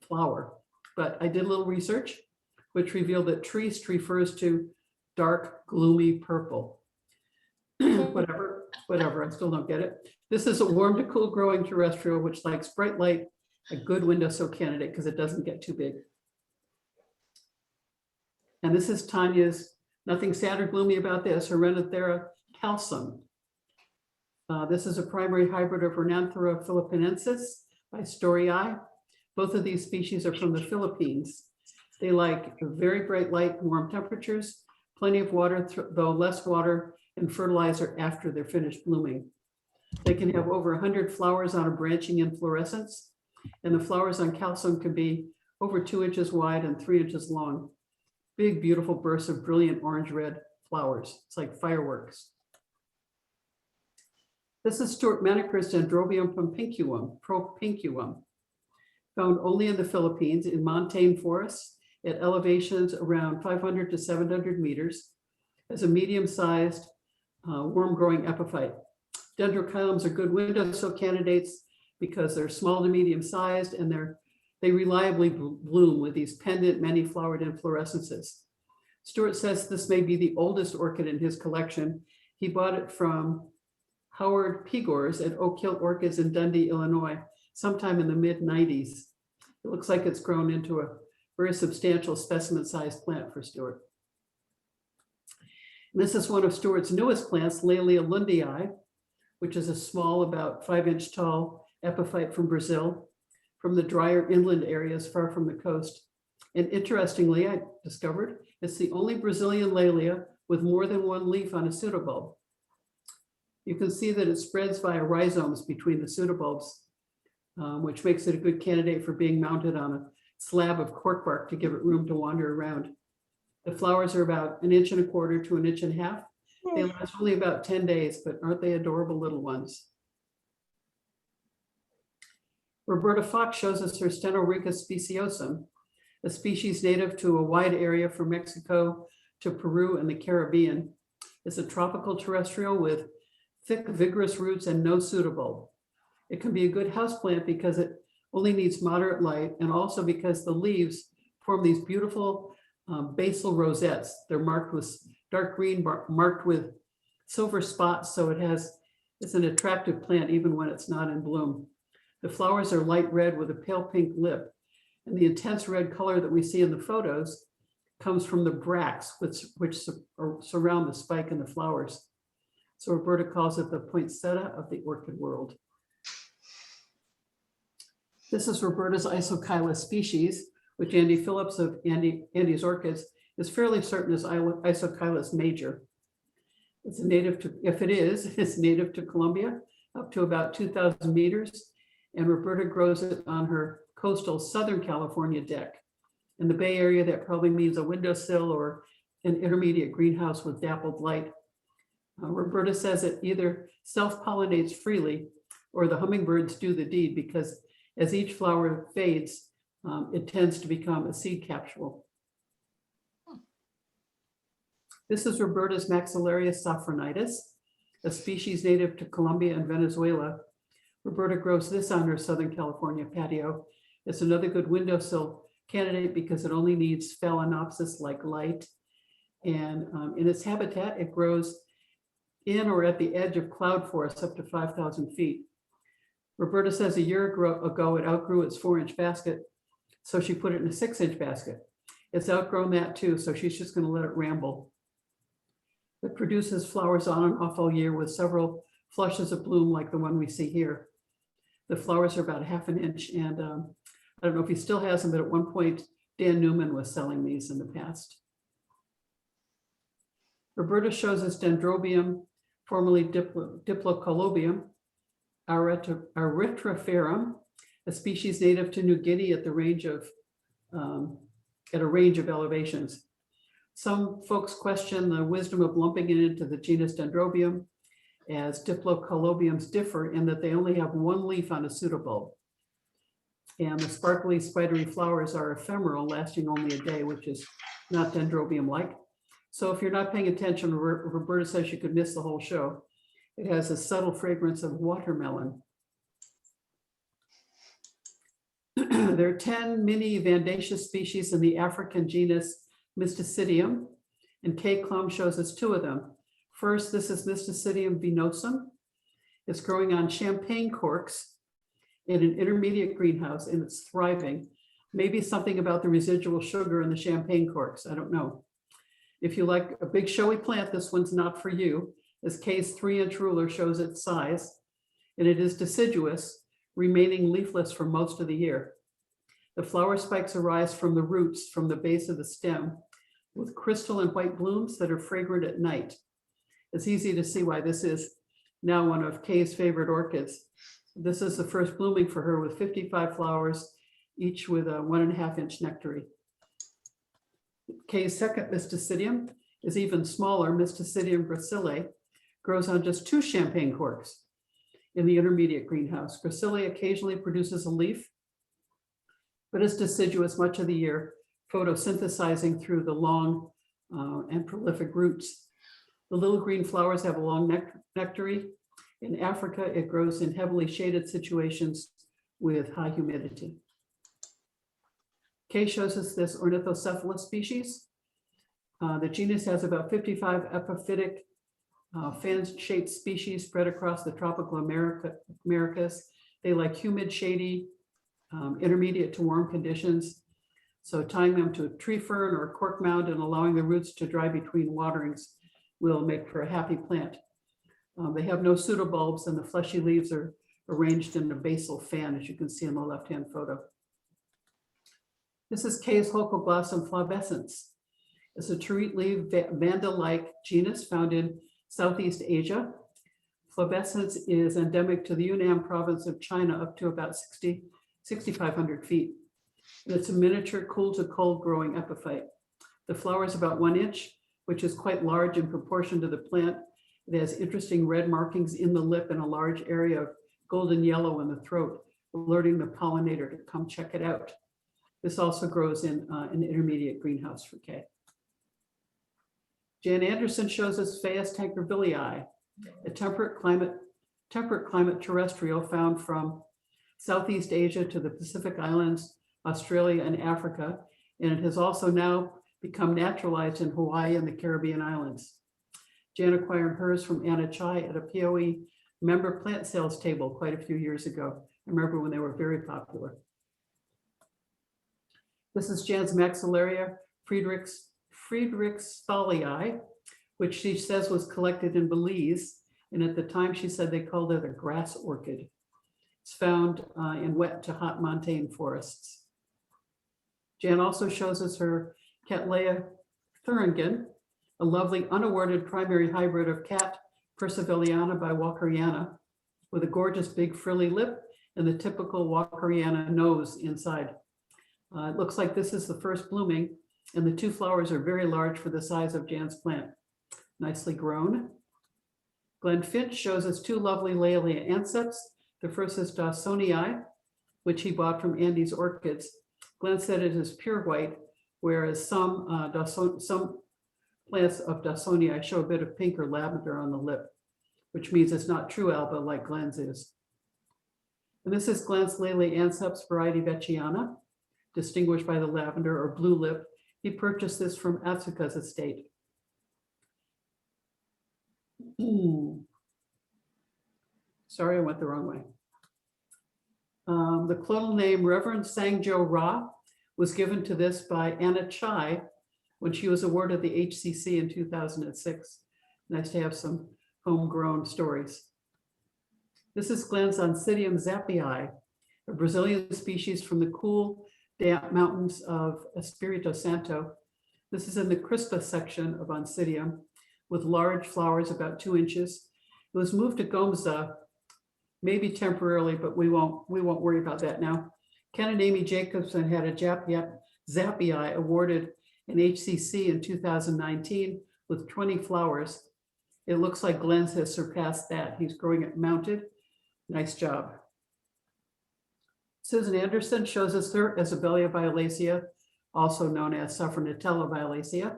flower? But I did a little research, which revealed that triste refers to dark, gloomy purple. Whatever, I still don't get it. This is a warm to cool growing terrestrial, which likes bright light, a good windowsill candidate because it doesn't get too big. And this is Tanya's, nothing sad or gloomy about this, Ornithocephala calcium. This is a primary hybrid of Ornithocephala philippinensis by Storii. Both of these species are from the Philippines. They like very bright light, warm temperatures, plenty of water, though less water and fertilizer after they're finished blooming. They can have over 100 flowers on a branching inflorescence, and the flowers on calcium can be over 2 inches wide and 3 inches long. Big, beautiful bursts of brilliant orange-red flowers. It's like fireworks. This is Stuart Maneker's Dendrobium propinquum, found only in the Philippines in montane forests at elevations around 500 to 700 meters as a medium-sized worm-growing epiphyte. Dendrochilums are good windowsill candidates because they're small to medium-sized and they reliably bloom with these pendant, many-flowered inflorescences. Stuart says this may be the oldest orchid in his collection. He bought it from Howard Pigors at Oak Hill Orchids in Dundee, Illinois, sometime in the mid-90s. It looks like it's grown into a very substantial specimen-sized plant for Stuart. And this is one of Stuart's newest plants, Laelia lundii, which is a small, about 5-inch tall epiphyte from Brazil, from the drier inland areas far from the coast. And interestingly, I discovered it's the only Brazilian Laelia with more than one leaf on a pseudobulb. You can see that it spreads via rhizomes between the pseudobulbs, which makes it a good candidate for being mounted on a slab of cork bark to give it room to wander around. The flowers are about 1.25 inches to 1.5 inches. They last only about 10 days, but aren't they adorable little ones? Roberta Fox shows us her Stenorhynchus Spiciosum, a species native to a wide area from Mexico to Peru and the Caribbean. It's a tropical terrestrial with thick, vigorous roots, and no pseudobulb. It can be a good houseplant because it only needs moderate light, and also because the leaves form these beautiful basal rosettes. They're marked with dark green, marked with silver spots, so it's an attractive plant even when it's not in bloom. The flowers are light red with a pale pink lip, and the intense red color that we see in the photos comes from the bracts, which surround the spike in the flowers. So Roberta calls it the poinsettia of the orchid world. This is Roberta's Isochyla species, which Andy Phillips of Andy's Orchids is fairly certain is Isochyla major. It's native to, if it is, it's native to Colombia, up to about 2,000 meters, and Roberta grows it on her coastal Southern California deck. In the Bay Area, that probably means a windowsill or an intermediate greenhouse with dappled light. Roberta says it either self-pollinates freely or the hummingbirds do the deed, because as each flower fades, it tends to become a seed capsule. This is Roberta's Maxillaria sophronitis, a species native to Colombia and Venezuela. Roberta grows this on her Southern California patio. It's another good windowsill candidate because it only needs phalaenopsis-like light. And in its habitat, it grows in or at the edge of cloud forests up to 5,000 feet. Roberta says a year ago it outgrew its 4-inch basket, so she put it in a 6-inch basket. It's outgrown that too, so she's just going to let it ramble. It produces flowers on and off all year with several flushes of bloom like the one we see here. The flowers are about 1/2 inch, and I don't know if he still has them, but at one point Dan Newman was selling these in the past. Roberta shows us Dendrobium, formerly Diplocolobium, Erythropharum, a species native to New Guinea at a range of elevations. Some folks question the wisdom of lumping it into the genus Dendrobium, as Diplocolobiums differ in that they only have one leaf on a pseudobulb. And the sparkly, spidery flowers are ephemeral, lasting only a day, which is not Dendrobium-like. So if you're not paying attention, Roberta says you could miss the whole show. It has a subtle fragrance of watermelon. There are 10 mini Vandaceous species in the African genus Mystacidium, and Kay Klum shows us 2 of them. First, this is Mystacidium venosum. It's growing on champagne corks in an intermediate greenhouse, and it's thriving. Maybe something about the residual sugar in the champagne corks, I don't know. If you like a big showy plant, this one's not for you, as Kay's 3-inch ruler shows its size, and it is deciduous, remaining leafless for most of the year. The flower spikes arise from the roots from the base of the stem with crystal and white blooms that are fragrant at night. It's easy to see why this is now one of Kay's favorite orchids. This is the first blooming for her with 55 flowers, each with a 1.5-inch nectary. Kay's second Mystacidium is even smaller. Mystacidium gracillae grows on just 2 champagne corks in the intermediate greenhouse. Gracillae occasionally produces a leaf, but is deciduous much of the year, photosynthesizing through the long and prolific roots. The little green flowers have a long nectary. In Africa, it grows in heavily shaded situations with high humidity. Kay shows us this Ornithocephala species. The genus has about 55 epiphytic fan-shaped species spread across the tropical Americas. They like humid, shady, intermediate to warm conditions. So tying them to a tree fern or a cork mound and allowing the roots to dry between waterings will make for a happy plant. They have no pseudobulbs, and the fleshy leaves are arranged in a basal fan, as you can see in the left-hand photo. This is Kay's Holcoglossum flavescens. It's a terete-leaf vanda-like genus found in Southeast Asia. Flavescens is endemic to the Yunnan province of China up to about 6,500 feet. And it's a miniature cool to cold growing epiphyte. The flower is about 1 inch, which is quite large in proportion to the plant. It has interesting red markings in the lip and a large area of golden yellow in the throat, alerting the pollinator to come check it out. This also grows in an intermediate greenhouse for Kay. Jan Anderson shows us Phaeus tankervillii. a temperate climate terrestrial found from Southeast Asia to the Pacific Islands, Australia, and Africa. And it has also now become naturalized in Hawaii and the Caribbean islands. Jan acquired hers from Anna Chai at a POE member plant sales table quite a few years ago. I remember when they were very popular. This is Jan's Maxillaria Friedrichsthalii, which she says was collected in Belize. And at the time she said they called it a grass orchid. It's found in wet to hot montane forests. Jan also shows us her Cattleya thuringian, a lovely unawarded primary hybrid of Cat percivalliana by Walkeriana, with a gorgeous big frilly lip and the typical Walkeriana nose inside. It looks like this is the first blooming, and the two flowers are very large for the size of Jan's plant. Nicely grown. Glenn Finch shows us two lovely Leocatlia Canariensis. The first is Dawsonii, which he bought from Andy's Orchids. Glenn said it is pure white, whereas some plants of Dawsonii show a bit of pink or lavender on the lip, which means it's not true alba like Glenn's is. And this is Glenn's Leocatlia Canariensis variety Vecchiana, distinguished by the lavender or blue lip. He purchased this from Atsuka's estate. Sorry, I went the wrong way. The clonal name Reverend Sangjo Ra was given to this by Anna Chai when she was awarded the HCC in 2006. Nice to have some homegrown stories. This is Glenn's Oncidium zappii, a Brazilian species from the cool, damp mountains of Espírito Santo. This is in the Crispa section of Oncidium with large flowers about 2 inches. It was moved to Gomza, maybe temporarily, but we won't worry about that now. Ken and Amy Jacobson had a zappii awarded an HCC in 2019 with 20 flowers. It looks like Glenn's has surpassed that. He's growing it mounted. Nice job. Susan Anderson shows us her Isabella Violasia, also known as Safranatella violacia,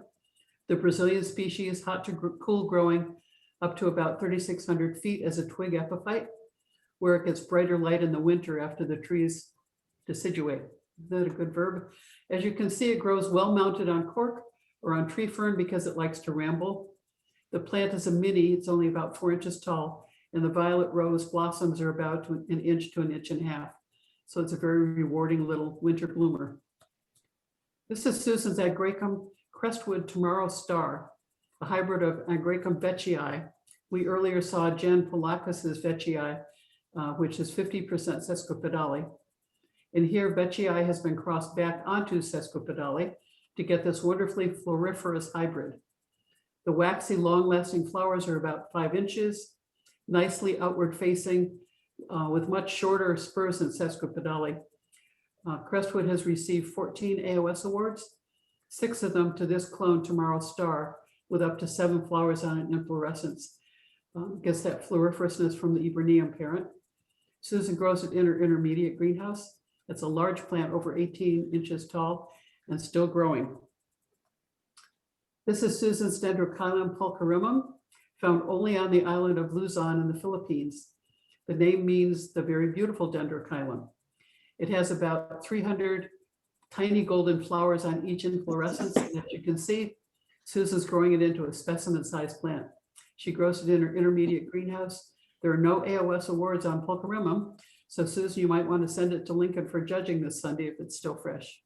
the Brazilian species, hot to cool growing up to about 3,600 feet as a twig epiphyte, where it gets brighter light in the winter after the trees deciduate. Is that a good verb? As you can see, it grows well mounted on cork or on tree fern because it likes to ramble. The plant is a mini, it's only about 4 inches tall, and the violet rose blossoms are about 1 inch to 1.5 inches. So it's a very rewarding little winter bloomer. This is Susan's Agricum Crestwood Tomorrow Star, a hybrid of Agricum veitchii. We earlier saw Jen Polakis's veitchii, which is 50% sesquipedale. And here veitchii has been crossed back onto sesquipedale to get this wonderfully floriferous hybrid. The waxy, long-lasting flowers are about 5 inches, nicely outward facing, with much shorter spurs than sesquipedale. Crestwood has received 14 AOS awards, 6 of them to this clone Tomorrow Star, with up to 7 flowers on an inflorescence. Gets that floriferousness from the Eberneum parent. Susan grows it in her intermediate greenhouse. It's a large plant over 18 inches tall and still growing. This is Susan's Dendrochilum pulcherrimum, found only on the island of Luzon in the Philippines. The name means the very beautiful dendrochilum. It has about 300 tiny golden flowers on each inflorescence. And as you can see, Susan's growing it into a specimen-sized plant. She grows it in her intermediate greenhouse. There are no AOS awards on pulcherrimum, so Susan, you might want to send it to Lincoln for judging this Sunday if it's still fresh.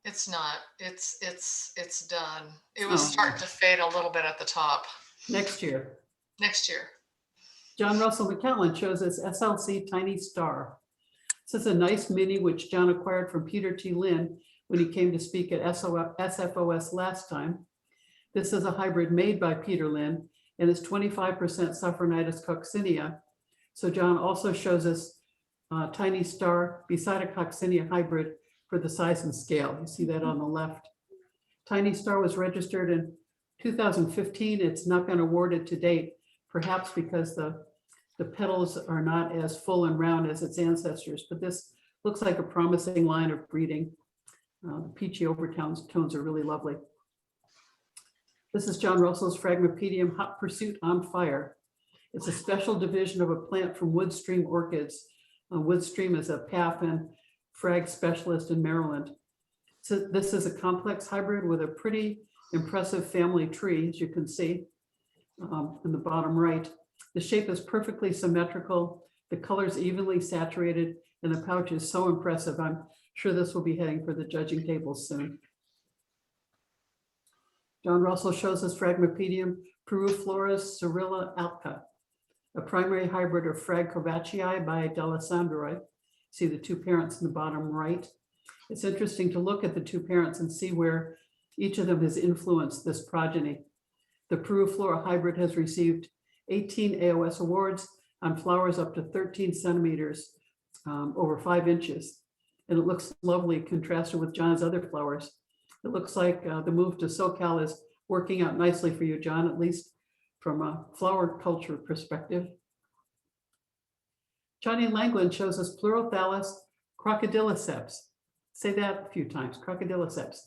It's not. It's done. It was starting to fade a little bit at the top. Next year. Next year. John Russell McCallan shows us SLC Tiny Star. This is a nice mini which John acquired from Peter T. Lynn when he came to speak at SFOS last time. This is a hybrid made by Peter Lynn and is 25% Sophronitis coccinea. So John also shows us Tiny Star beside a coccinea hybrid for the size and scale. You see that on the left. Tiny Star was registered in 2015. It's not been awarded to date, perhaps because the petals are not as full and round as its ancestors, but this looks like a promising line of breeding. The peachy overtones are really lovely. This is John Russell's Fragmapedium Hot Pursuit on Fire. It's a special division of a plant from Woodstream Orchids. Woodstream is a PAF and frag specialist in Maryland. So this is a complex hybrid with a pretty impressive family tree, as you can see in the bottom right. The shape is perfectly symmetrical. The color is evenly saturated, and the pouch is so impressive. I'm sure this will be heading for the judging tables soon. John Russell shows us Fragmapedium peruflorus cerilla alca, a primary hybrid of Fragmapedium by D'Alessandro. See the two parents in the bottom right. It's interesting to look at the two parents and see where each of them has influenced this progeny. The peruflora hybrid has received 18 AOS awards on flowers up to 13 centimeters, over 5 inches. And it looks lovely contrasted with John's other flowers. It looks like the move to SoCal is working out nicely for you, John, at least from a flower culture perspective. Johnny Langland shows us Pleurothallus crocodiloceps. Say that a few times, crocodiloceps.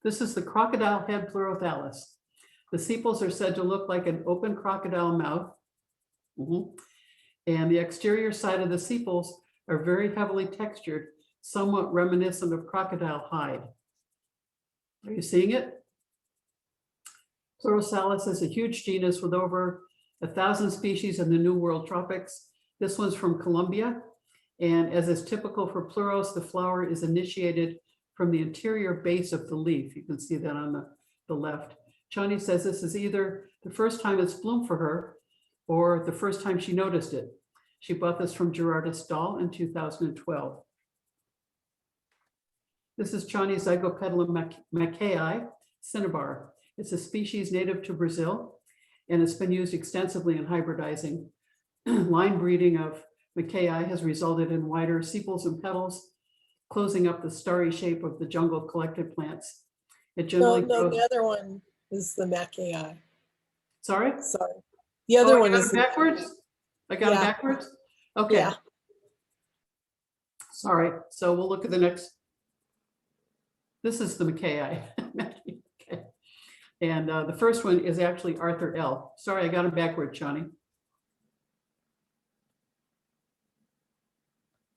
This is the crocodile head Pleurothallus. The sepals are said to look like an open crocodile mouth. And the exterior side of the sepals are very heavily textured, somewhat reminiscent of crocodile hide. Are you seeing it? Pleurothallus is a huge genus with over 1,000 species in the New World tropics. This one's from Colombia. And as is typical for pleuros, the flower is initiated from the interior base of the leaf. You can see that on the left. Chani says this is either the first time it's bloomed for her or the first time she noticed it. She bought this from Gerardus Stahl in 2012. This is Chani's Zygopetalum mackay cinnabar. It's a species native to Brazil, and it's been used extensively in hybridizing. Line breeding of mackay has resulted in wider sepals and petals, closing up the starry shape of the jungle collected plants. It generally No, grows. the other one is the Mackay. Sorry? Sorry. The other one is backwards? I got it Yeah. backwards? Okay. Yeah. Sorry. So we'll look at the next. This is the mackay. Okay. And the first one is actually Arthur L. Sorry, I got it backward, Chani.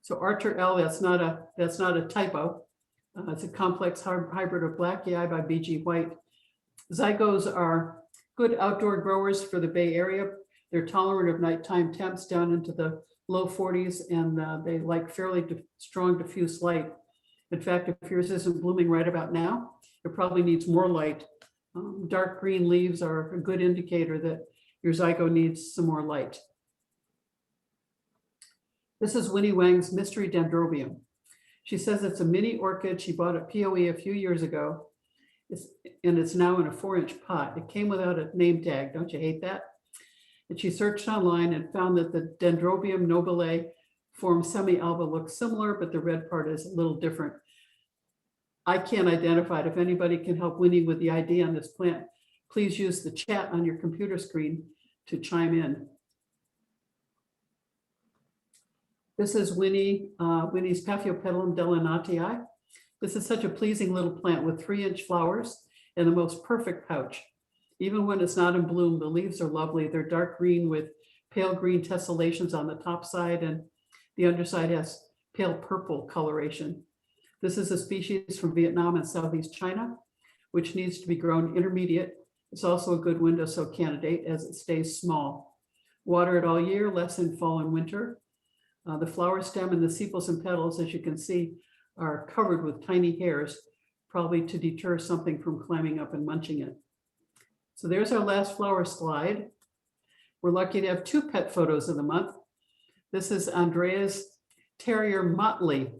So Arthur L, that's not a typo. It's a complex hybrid of Black Eye by BG White. Zygos are good outdoor growers for the Bay Area. They're tolerant of nighttime temps down into the low 40s, and they like fairly strong diffuse light. In fact, if yours isn't blooming right about now, it probably needs more light. Dark green leaves are a good indicator that your zygo needs some more light. This is Winnie Wang's Mystery Dendrobium. She says it's a mini orchid she bought at POE a few years ago, and it's now in a 4-inch pot. It came without a name tag. Don't you hate that? And she searched online and found that the Dendrobium nobile form semi-alba looks similar, but the red part is a little different. I can't identify it. If anybody can help Winnie with the ID on this plant, please use the chat on your computer screen to chime in. This is Winnie's Paphiopedilum delenatii. This is such a pleasing little plant with 3-inch flowers and the most perfect pouch. Even when it's not in bloom, the leaves are lovely. They're dark green with pale green tessellations on the top side, and the underside has pale purple coloration. This is a species from Vietnam and Southeast China, which needs to be grown intermediate. It's also a good windowsill candidate as it stays small. Water it all year, less in fall and winter. The flower stem and the sepals and petals, as you can see, are covered with tiny hairs, probably to deter something from climbing up and munching it. So there's our last flower slide. We're lucky to have 2 pet photos of the month. This is Andrea's terrier Motley,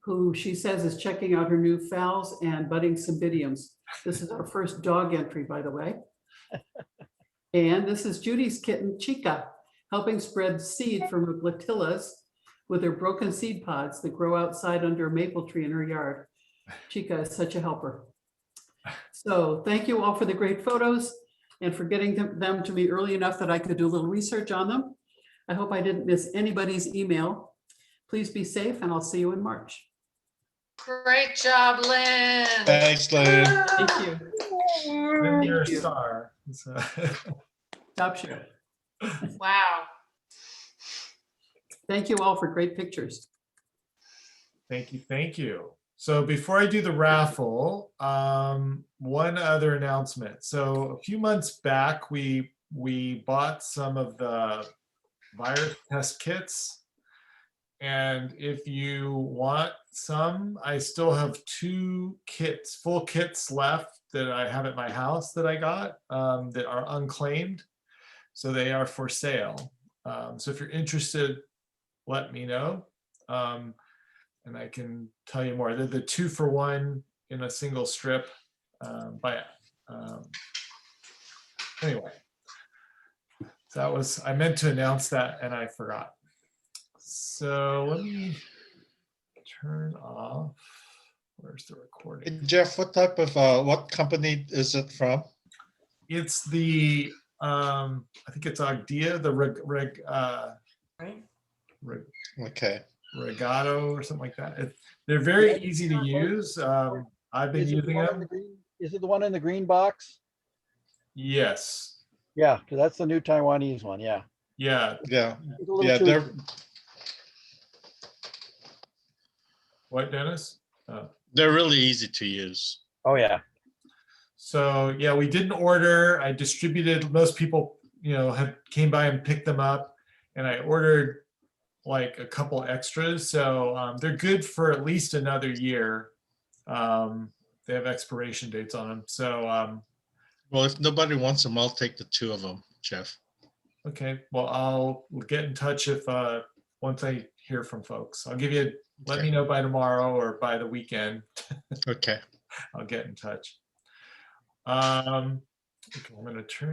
who she says is checking out her new phals and budding cymbidiums. This is our first dog entry, by the way. And this is Judy's kitten, Chica, helping spread seed from her glattillas with her broken seed pods that grow outside under a maple tree in her yard. Chica is such a helper. So thank you all for the great photos and for getting them to me early enough that I could do a little research on them. I hope I didn't miss anybody's email. Please be safe, and I'll see you in March. Great job, Lynn. Thanks, Lynn. Thank you. Then you're a Thank you. star. Top share. Wow. Thank you all for great pictures. Thank you, thank you. So before I do the raffle, one other announcement. So a few months back, we bought some of the virus test kits. And if you want some, I still have 2 kits, full kits left that I have at my house that I got that are unclaimed. So they are for sale. So if you're interested, let me know. And I can tell you more. They're the 2-for-1 in a single strip. Anyway, so that was, I meant to announce that and I forgot. So let me turn off. Where's the recording? Jeff, what type of, what company is it from? It's the, I think it's Ogdia, the Okay. Regato or something like that. They're very easy to use. I've been using them. Is it the one in the green box? Yes. Yeah, because that's the new Taiwanese one, yeah. Yeah. Yeah. It's a little Yeah, they're, choosy. What, Dennis? they're really easy to use. Oh, yeah. So yeah, we didn't order. I distributed. Most people, came by and picked them up, and I ordered like a couple extras. So they're good for at least another year. They have expiration dates on them. So Well, if nobody wants them, I'll take the 2 of them, Jeff. okay. Well, I'll get in touch if once I hear from folks. I'll give you. Let me know by tomorrow or by the weekend. Okay. I'll get in touch. Okay, I'm going to turn